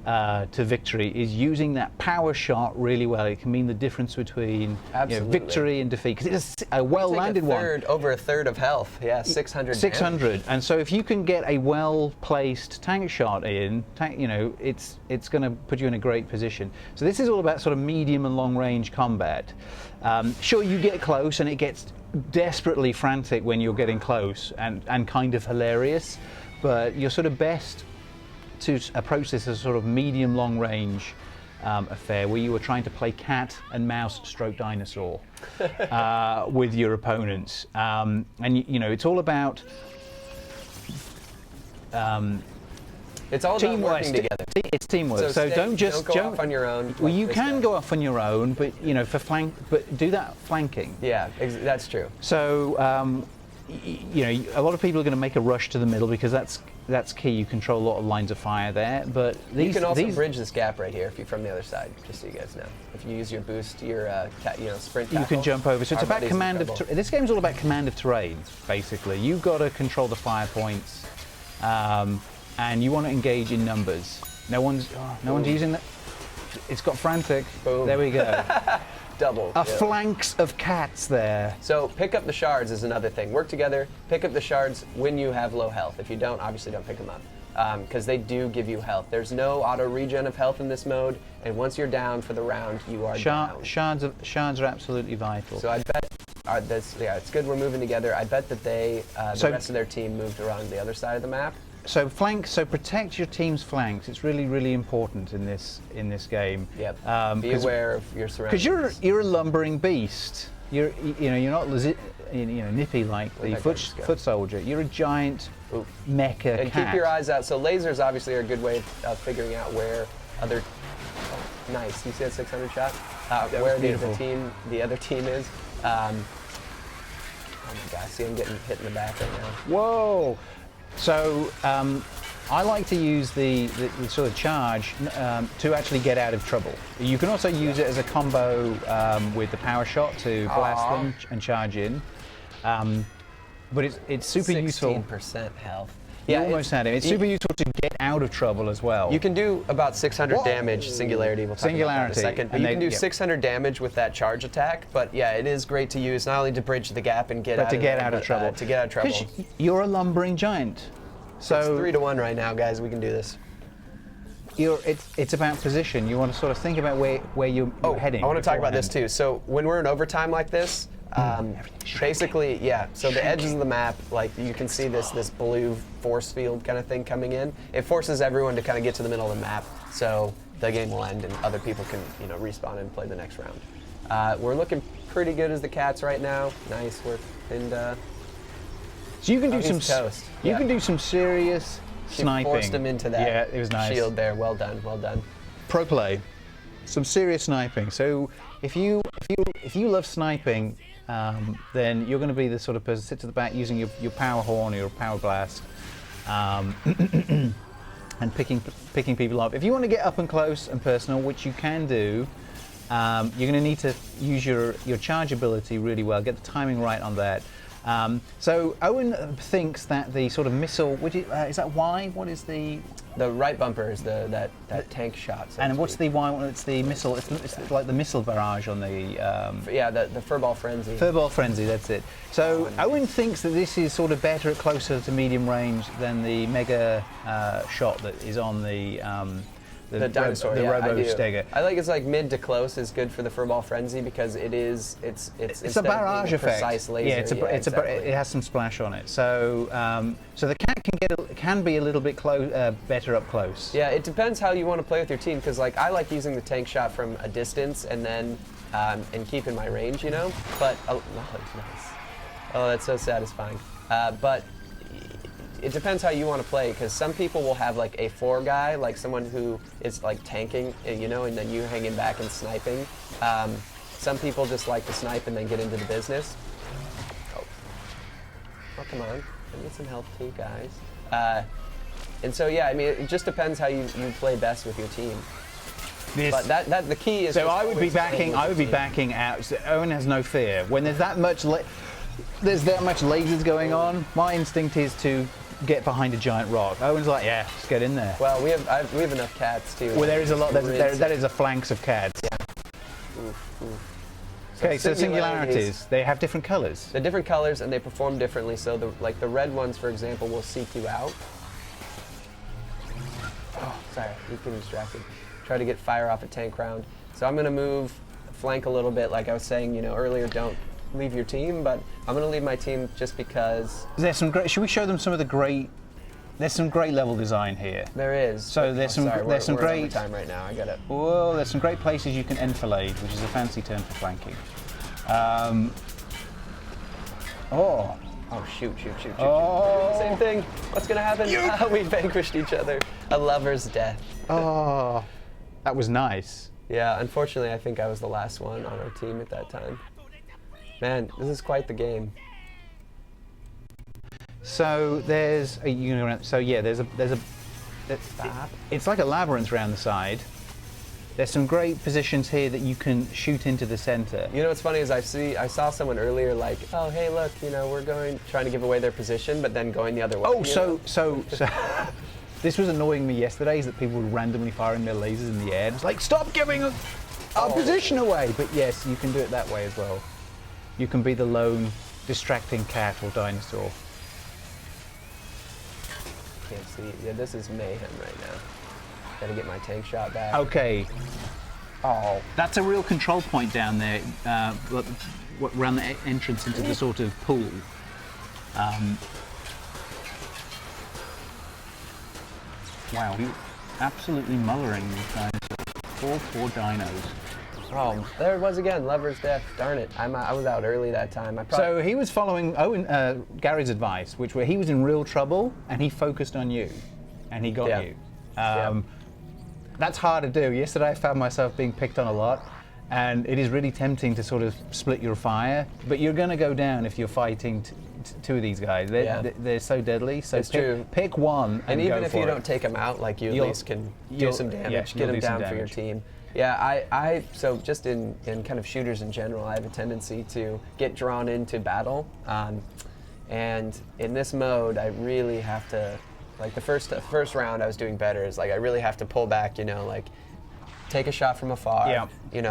to victory, is using that power shot really well. It can mean the difference between victory and defeat, because it's a well-landed one. Over a third of health, 600 600, and so if you can get a well-placed tank shot in, it's going to put you in a great position. So this is all about sort of medium and long-range combat. Sure, you get close, and it gets desperately frantic when you're getting close, and kind of hilarious, but you're sort of best to approach this as a sort of medium long range affair where you are trying to play cat and mouse stroke dinosaur with your opponents, and it's all about it's all about working together. It's teamwork. So don't go off on your own. Well, you can go off on your own, but but do that flanking. Yeah, that's true. So a lot of people are going to make a rush to the middle because that's key. You control a lot of lines of fire there, but you can also bridge this gap right here if you're from the other side. Just so you guys know, if you use your boost, your sprint tackle, you can jump over. So it's about command of. This game's all about command of terrain. Basically, you've got to control the fire points, and you want to engage in numbers. No one's using that. It's got frantic. Boom. There we go. Double. Flanks of cats there. So pick up the shards is another thing. Work together, pick up the shards when you have low health. If you don't, obviously don't pick them up. Because they do give you health. There's no auto regen of health in this mode, and once you're down for the round, you are down. Shards are absolutely vital. So I bet, it's good we're moving together. I bet that the rest of their team moved around the other side of the map. So protect your team's flanks. It's really, really important in this game. Yep. Be aware of your surroundings. Because you're a lumbering beast. You're not nippy like the foot soldier. You're a giant mecha cat. And keep your eyes out. So lasers obviously are a good way of figuring out where other. Oh, nice. You see that 600 shot? Where the other team is. Oh my gosh! See, I'm getting hit in the back right now. Whoa. So I like to use the sort of charge to actually get out of trouble. You can also use it as a combo with the power shot to blast them and charge in. But it's super useful. 16% health. You almost had it. It's super useful to get out of trouble as well. You can do about 600 damage, Singularity. We'll talk about that in a second. But you can do 600 damage with that charge attack. But yeah, it is great to use not only to bridge the gap and get out of trouble. To get out of trouble. Because you're a lumbering giant. So it's 3-1 right now, guys. We can do this. It's about position. You want to sort of think about where you're heading. I want to talk about this too. So when we're in overtime like this, basically, so the edges of the map, like you can see this blue force field kind of thing coming in. It forces everyone to kind of get to the middle of the map, so the game will end and other people can respawn and play the next round. We're looking pretty good as the cats right now. Nice work. And so you can do some toast. You can do some serious sniping. Forced him into that. Yeah, it was nice. Shield there. Well done. Well done. Pro play. Some serious sniping. So if you love sniping, then you're going to be the sort of person sit to the back using your power horn or your power blast, and picking people up. If you want to get up and close and personal, which you can do, you're going to need to use your charge ability really well. Get the timing right on that. So Owen thinks that the sort of missile, is that Y? What is the right bumper is that tank shot. And what's the Y one? It's the missile. It's like the missile barrage on the. The furball frenzy. Furball frenzy. That's it. So Owen thinks that this is sort of better, closer to medium range than the mega shot that is on the dinosaur, the Robo Stega. I think it's like mid to close is good for the furball frenzy because it's a barrage effect. Precise laser. It has some splash on it. So so the cat can be a little bit better up close. Yeah, it depends how you want to play with your team because like I like using the tank shot from a distance and then and keeping my range, But nice. Oh, that's so satisfying. But it depends how you want to play, because some people will have like a 4 guy, like someone who is like tanking, and then you hanging back and sniping. Some people just like to snipe and then get into the business. Oh, come on. I need some help too, guys. And so, yeah, I mean, it just depends how you play best with your team. But that the key is. So I would be backing out. So Owen has no fear when there's that much. There's that much lasers going on. My instinct is to get behind a giant rock. Owen's like, yeah, just get in there. Well, we have enough cats too. Well, there is a lot. That is a flanks of cats. Yeah. Okay, so singularities. They have different colors. They're different colors and they perform differently. So the red ones, for example, will seek you out. Oh, sorry, you getting distracted. Try to get fire off a tank round. So I'm going to flank a little bit, like I was saying, earlier. Don't leave your team, but I'm going to leave my team just because. There's some great. Should we show them some of the great? There's some great level design here. There is. So there's some we're great time right now. I got it. Whoa, there's some great places you can enfilade, which is a fancy term for flanking. Oh, shoot. Oh. Same thing. What's going to happen? We vanquished each other. A lover's death. Oh, that was nice. Yeah, unfortunately, I think I was the last one on our team at that time. Man, this is quite the game. So there's a it's like a labyrinth around the side. There's some great positions here that you can shoot into the center. What's funny is I saw someone earlier like, oh hey look, we're trying to give away their position, but then going the other way. Oh, so This was annoying me yesterday, is that people were randomly firing their lasers in the air. It's like, stop giving our position away! But yes, you can do it that way as well. You can be the lone distracting cat or dinosaur. Can't see. Yeah, this is mayhem right now. Gotta get my tank shot back. Okay. Oh. That's a real control point down there, around the entrance into the sort of pool. Wow, he's absolutely mothering these dinosaurs. Poor dinos. Oh, there it was again. Lever's death. Darn it. I was out early that time. So he was following Gary's advice, which where he was in real trouble and he focused on you, and he got you. That's hard to do. Yesterday I found myself being picked on a lot, and it is really tempting to sort of split your fire, but you're going to go down if you're fighting two of these guys. They're so deadly. So pick one and even go if for you it. don't take them out, like you at least can do some damage, get them down for your team. Yeah, so just in kind of shooters in general, I have a tendency to get drawn into battle, and in this mode, I really have to, like the first round I was doing better, is like I really have to pull back, like take a shot from afar,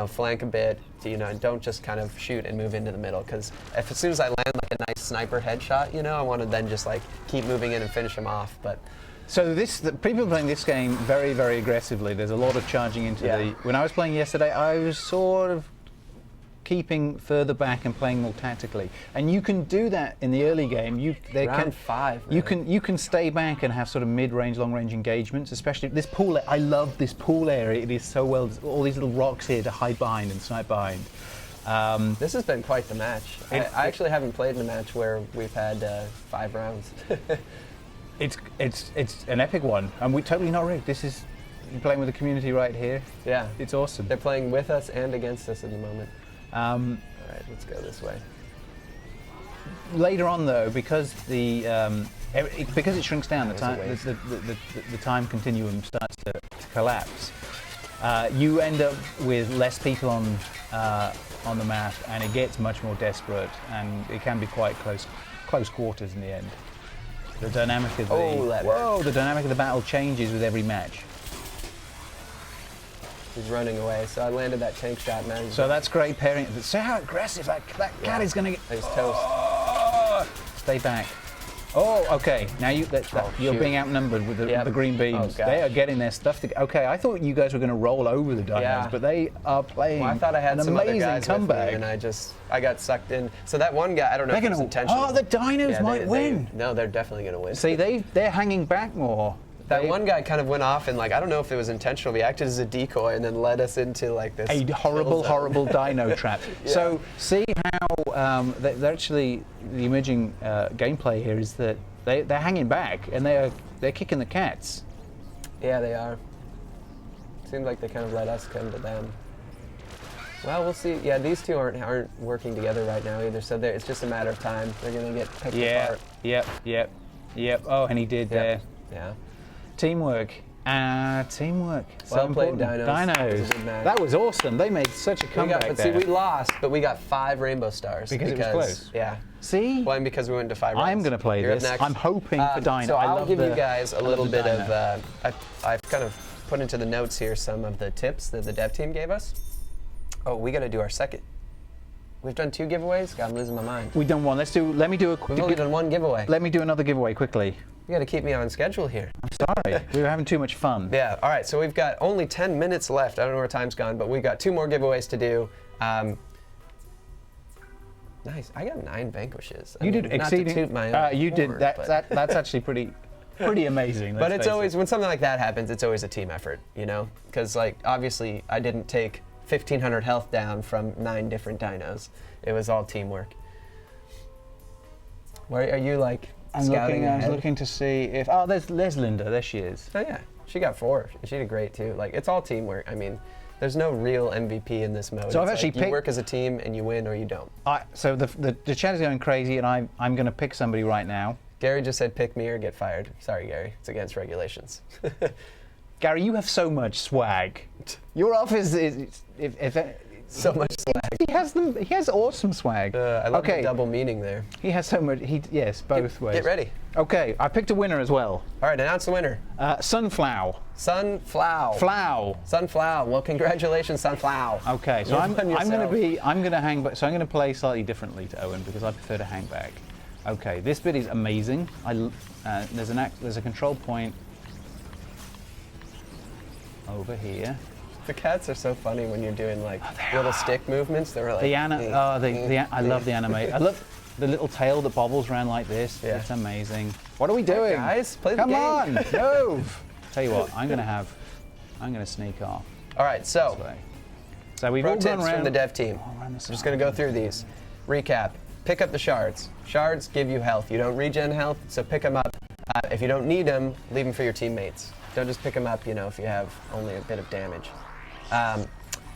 flank a bit, and don't just kind of shoot and move into the middle, because as soon as I land like a nice sniper headshot, I want to then just like keep moving in and finish them off, but. So people playing this game very, very aggressively. There's a lot of charging into the. When I was playing yesterday, I was sort of keeping further back and playing more tactically. And you can do that in the early game. Round 5. Man. You can stay back and have sort of mid-range, long-range engagements. Especially this pool. I love this pool area. It is so well. All these little rocks here to hide behind and snipe behind. This has been quite the match. I actually haven't played in a match where we've had 5 rounds. It's an epic one, and we're totally not rigged. This is you're playing with the community right here. Yeah, it's awesome. They're playing with us and against us at the moment. All right, let's go this way. Later on, though, because because it shrinks down, the time continuum starts to collapse. You end up with less people on the map, and it gets much more desperate, and it can be quite close quarters in the end. The dynamic of the dynamic of the battle changes with every match. He's running away, so I landed that tank shot, man. So that's great pairing. See how aggressive that cat is going to get. He's toast. Stay back. Oh, okay. Now you're being outnumbered with the green beams. They are getting their stuff together. Okay, I thought you guys were going to roll over the dinos, but they are playing. Well, I thought I had an some amazing other guys comeback, with me, and I got sucked in. So that one guy, I don't know if it was intentional. Oh, the dinos might win. No, they're definitely going to win. See, they're hanging back more. That one guy kind of went off, and like I don't know if it was intentional. But he acted as a decoy and then led us into like this horrible dino trap. So see how they're actually the emerging gameplay here is that they're hanging back and they're kicking the cats. Yeah, they are. Seems like they kind of let us come to them. Well, we'll see. Yeah, these two aren't working together right now either. So it's just a matter of time. They're gonna get picked apart. Yep. Oh, and he did there. Yeah. Teamwork. Teamwork. Well played, Dinos. Dinos. That was awesome. They made such a comeback there. See, we lost, but we got 5 rainbow stars. Because it was close. Yeah. See? Well, and because we went to 5 rounds. I'm going to play this. I'm hoping for Dinos. So I'll give you guys a little bit of, I've kind of put into the notes here some of the tips that the dev team gave us. Oh, we got to do our second. We've done 2 giveaways? God, I'm losing my mind. We've done one. Let me do a quick. We've only done 1 giveaway. Let me do another giveaway quickly. You got to keep me on schedule here. I'm sorry. We were having too much fun. Yeah. All right. So we've got only 10 minutes left. I don't know where time's gone, but we've got 2 more giveaways to do. Nice. I got 9 vanquishes. You did exceeding. Not to toot my own you horn, did that. That's actually pretty amazing. But it's always when something like that happens, it's always a team effort, Because like obviously I didn't take 1,500 health down from 9 different dinos. It was all teamwork. Where are you like? I'm looking to see if there's Linda. There she is. Oh yeah, she got 4. She did great too. Like it's all teamwork. I mean, there's no real MVP in this mode. So I've actually you work as a team and you win or you don't. So the chat is going crazy, and I'm going to pick somebody right now. Gary just said pick me or get fired. Sorry, Gary. It's against regulations. Gary, you have so much swag. Your office is if So much swag. He has awesome swag. I love the double meaning there. He has so much. Yes, both ways. Get ready. Okay, I picked a winner as well. All right, announce the winner. Sunflower. Sunflower. Flower. Sunflower. Well, congratulations, Sunflower. Okay, so I'm gonna hang back. So I'm gonna play slightly differently to Owen because I prefer to hang back. Okay, this bit is amazing. There's a control point over here. The cats are so funny when you're doing like little stick movements. They're like I love the animate. I love the little tail that bobbles around like this. Yeah. It's amazing. What are we doing? Hey guys, play the game. Come on, move. Tell you what, I'm gonna sneak off. All right, so we've all gone around from the dev team. I'm just gonna go through these. Recap. Pick up the shards. Shards give you health. You don't regen health, so pick them up. If you don't need them, leave them for your teammates. Don't just pick them up, if you have only a bit of damage.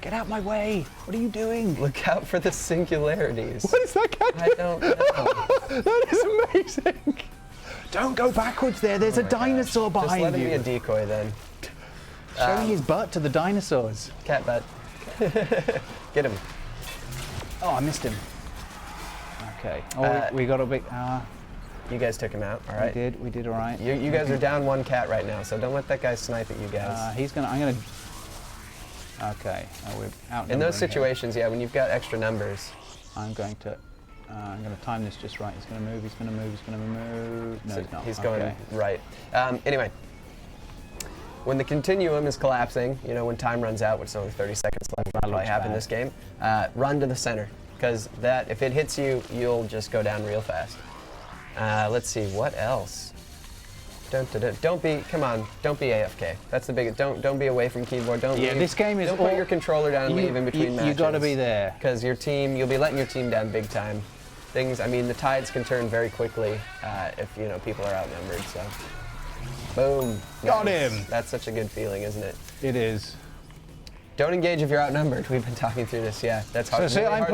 Get out my way! What are you doing? Look out for the singularities. What is that cat doing? I don't know. That is amazing. Don't go backwards there. There's a dinosaur behind you. Just let him be a decoy then. Showing his butt to the dinosaurs. Cat butt. Get him. Oh, I missed him. Okay. Oh, we got a big. You guys took him out. All right. We did all right. You guys are down one cat right now, so don't let that guy snipe at you guys. I'm gonna. Okay. We're out. In those situations, yeah, when you've got extra numbers. I'm going to time this just right. He's gonna move. He's gonna move. No, he's not. He's going right. Anyway. When the continuum is collapsing, when time runs out, which is only 30 seconds left, will probably happen in this game, run to the center. Because if it hits you, you'll just go down real fast. Let's see, what else? Don't be AFK. That's the biggest. Don't be away from keyboard. Don't leave. This game is. Don't put your controller down and leave in between matches. You got to be there. Because you'll be letting your team down big time. The tides can turn very quickly if people are outnumbered. So, boom. Got him. That's such a good feeling, isn't it? It is. Don't engage if you're outnumbered. We've been talking through this. Yeah, that's hard. So I'm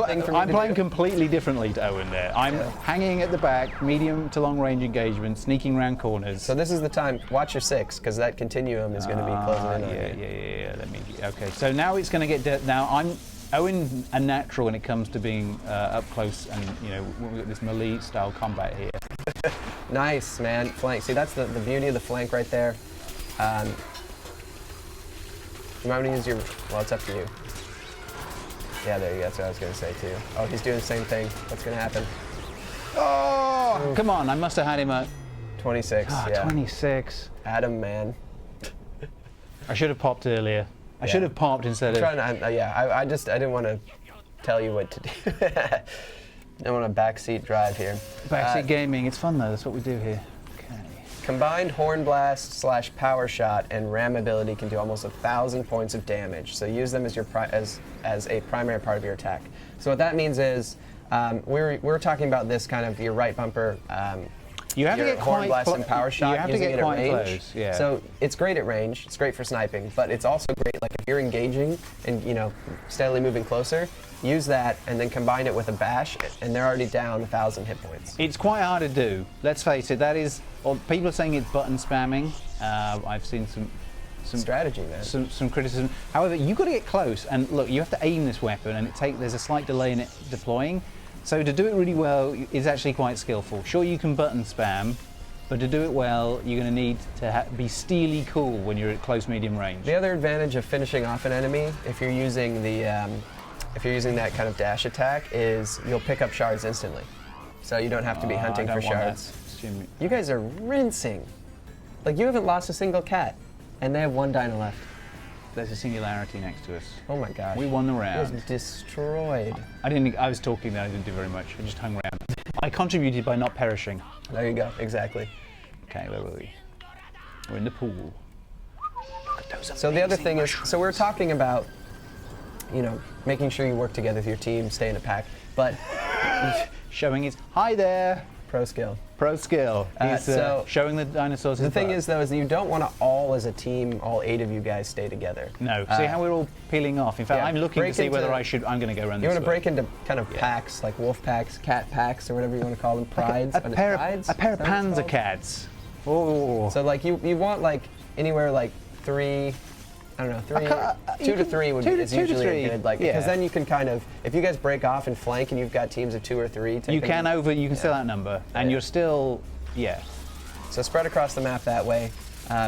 playing do. completely differently to Owen there. I'm hanging at the back, medium to long range engagement, sneaking around corners. So this is the time. Watch your 6, because that continuum is going to be closing in on you. Okay. So now it's going to get. Now I'm Owen a natural when it comes to being up close and we've got this melee style combat here. Nice, man. Flank. See, that's the beauty of the flank right there. You might want to use your. Well, it's up to you. Yeah, there you go. That's what I was going to say too. Oh, he's doing the same thing. What's going to happen? Oh, come on! I must have had him at 26. Yeah. 26. Adam, man. I should have popped earlier. I should have popped instead of. I didn't want to tell you what to do. I want a backseat drive here. Backseat gaming. It's fun though. That's what we do here. Combined Horn Blast / Power Shot and Ram ability can do almost 1,000 points of damage. So use them as your as a primary part of your attack. So what that means is we're talking about this kind of your right bumper. You have to get Horn Blast and Power Shot. You have to get quite close. Yeah. So it's great at range. It's great for sniping, but it's also great like if you're engaging and steadily moving closer. Use that and then combine it with a bash, and they're already down 1,000 hit points. It's quite hard to do. Let's face it. That is. Well, people are saying it's button spamming. I've seen some strategy, man. Some criticism. However, you've got to get close, and look, you have to aim this weapon, and there's a slight delay in it deploying. So to do it really well is actually quite skillful. Sure, you can button spam, but to do it well, you're going to need to be steely cool when you're at close medium range. The other advantage of finishing off an enemy, if you're using that kind of dash attack, is you'll pick up shards instantly. So you don't have to be hunting for shards. You guys are rinsing. Like, you haven't lost a single cat, and they have 1 dino left. There's a singularity next to us. Oh my gosh. We won the round. It was destroyed. I was talking there, I didn't do very much. I just hung around. I contributed by not perishing. There you go, exactly. Okay, where were we? We're in the pool. Look at those. So the other thing is, so we're talking about, making sure you work together with your team, stay in a pack, but showing his hi there. Pro skill. He's showing the dinosaurs. The thing is, though, is that you don't want to all as a team, all 8 of you guys stay together. No. See how we're all peeling off. In fact, I'm looking to see whether I'm going to go around this way. You want to break into kind of packs, like wolf packs, cat packs, or whatever you want to call them, prides. A pair of panzer cats. Oh. So like you want like anywhere like 3 I don't know, 2 to 3 would is usually a good, like, because then you can kind of, if you guys break off and flank and you've got teams of 2 or 3, you can still outnumber, and you're still, So spread across the map that way,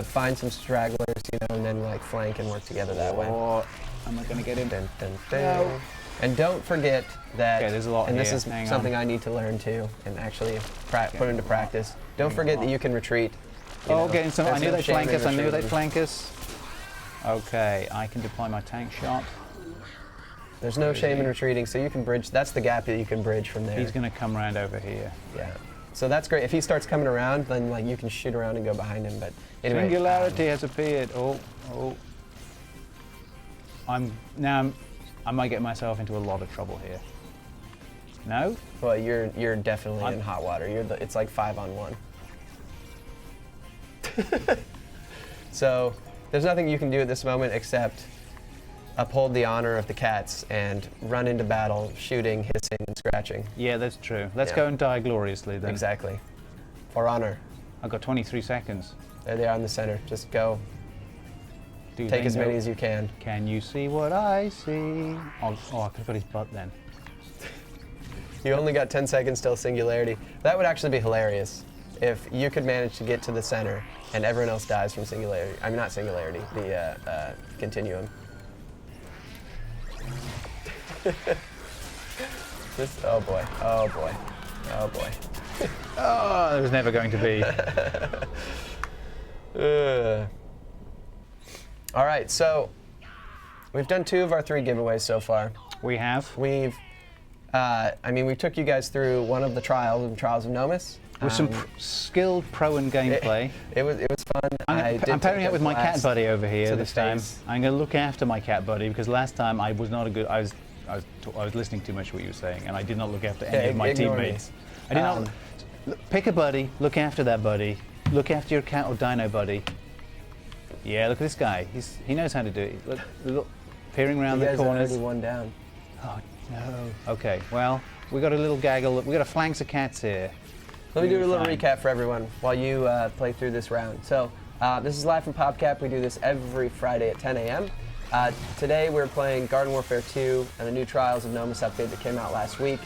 find some stragglers, you know, and then like flank and work together that way. Am I going to get him? Dun, dun, dun. No. And don't forget that, there's a lot and here. this is something I need to learn too, and actually put into practice. Don't forget that you can retreat. Getting some. I knew they'd flank us. retreating. I knew they'd flank us. Okay, I can deploy my tank shot. There's no shame in retreating, so you can bridge. That's the gap that you can bridge from there. He's going to come around over here. Yeah. So that's great. If he starts coming around, then like you can shoot around and go behind him. But anyway, Singularity has appeared. I might get myself into a lot of trouble here. No? Well, you're definitely in hot water. It's like 5-on-1. So there's nothing you can do at this moment except uphold the honor of the cats and run into battle, shooting, hissing, and scratching. Yeah, that's true. Let's go and die gloriously then. Exactly. For honor. I've got 23 seconds. There they are in the center. Just go. Take as many as you can. Can you see what I see? I could have got his butt then. You only got 10 seconds till singularity. That would actually be hilarious if you could manage to get to the center and everyone else dies from singularity. I mean, not singularity, the continuum. Oh boy. There was never going to be. All right, so we've done 2 of our 3 giveaways so far. We have. We took you guys through one of the trials of Nomis. With some skilled pro and gameplay. It was fun. I'm pairing up with my cat buddy over here this time. Face. I'm going to look after my cat buddy because last time I was not a good. I was listening too much to what you were saying, and I did not look after any of my teammates. I did not. Pick a buddy. Look after that buddy. Look after your cat or dino buddy. Yeah, look at this guy. He knows how to do it. Look, peering around the corners. You guys are already 1 down. Oh no. Okay. Well, we got a little gaggle. We got a flanks of cats here. Let me do a little recap for everyone while you play through this round. So this is live from PopCap. We do this every Friday at 10 a.m. Today we're playing Garden Warfare 2 and the new Trials of Nomis update that came out last week.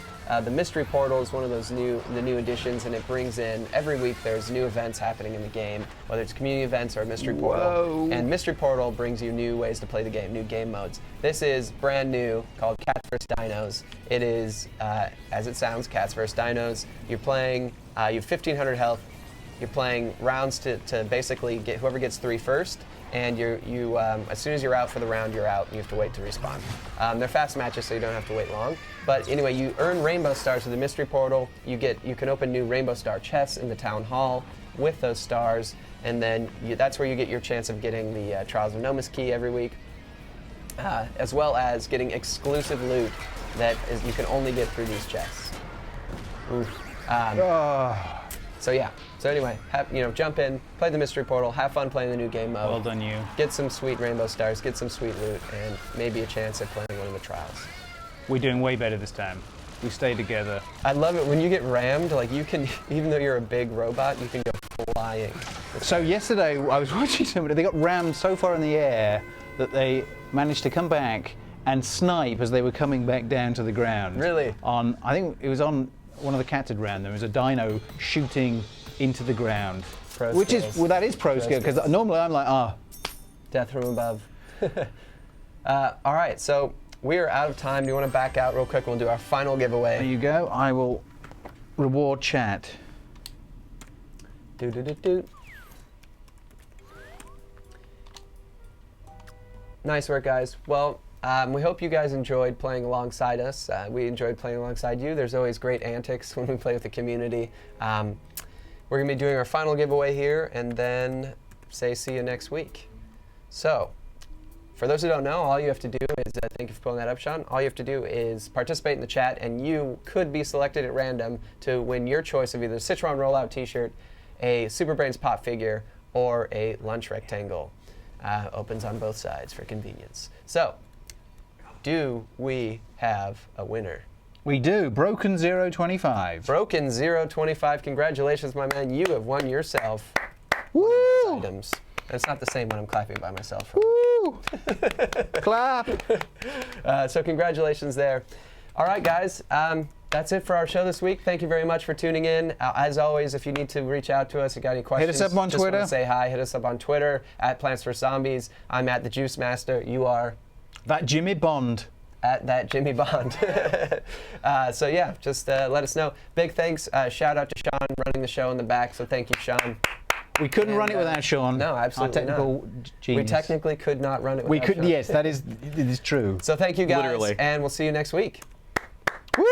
The Mystery Portal is one of those new additions, and it brings in, every week there's new events happening in the game, whether it's community events or Mystery Portal. And Mystery Portal brings you new ways to play the game, new game modes. This is brand new, called Cats vs. Dinos. It is, as it sounds, Cats vs. Dinos. You're playing, you have 1,500 health. You're playing rounds to basically get whoever gets 3 first. And as soon as you're out for the round, you're out, and you have to wait to respawn. They're fast matches, so you don't have to wait long. But anyway, you earn rainbow stars with the Mystery Portal. You can open new rainbow star chests in the town hall with those stars, and then that's where you get your chance of getting the Trials of Nomis key every week, as well as getting exclusive loot that you can only get through these chests. So yeah. So anyway, jump in, play the Mystery Portal, have fun playing the new game mode. Well done, you. Get some sweet rainbow stars, get some sweet loot, and maybe a chance at playing one of the trials. We're doing way better this time. We stay together. I love it when you get rammed. Like you can, even though you're a big robot, you can go flying. So yesterday I was watching somebody. They got rammed so far in the air that they managed to come back and snipe as they were coming back down to the ground. Really? I think it was on one of the cats had ran them. It was a dino shooting into the ground, that is pro skill, because normally I'm like, death from above. All right, so we are out of time. Do you want to back out real quick? We'll do our final giveaway. There you go. I will reward chat. Nice work, guys. Well, we hope you guys enjoyed playing alongside us. We enjoyed playing alongside you. There's always great antics when we play with the community. We're going to be doing our final giveaway here and then see you next week. So, for those who don't know, all you have to do is, thank you for pulling that up, Sean. All you have to do is participate in the chat, and you could be selected at random to win your choice of either a Citron Rollout t-shirt, a Super Brains Pop figure, or a lunch rectangle. Opens on both sides for convenience. So, do we have a winner? We do. Broken 025. Broken 025. Congratulations, my man. You have won yourself Woo! items. And it's not the same when I'm clapping by myself. Woo! Clap! So congratulations there. All right, guys. That's it for our show this week. Thank you very much for tuning in. As always, if you need to reach out to us, you got any questions, hit us up on just Twitter. Want to say hi, hit us up on Twitter at Plants vs. Zombies. I'm at the Juice Master. You are That Jimmy Bond. at that Jimmy Bond. So yeah, just let us know. Big thanks. Shout out to Sean running the show in the back. So thank you, Sean. We couldn't run it without Sean. No, absolutely Our technical genius. We technically could not run it without We could. Sean. Yes, it is true. So thank you guys, Literally. and we'll see you next week. Woo!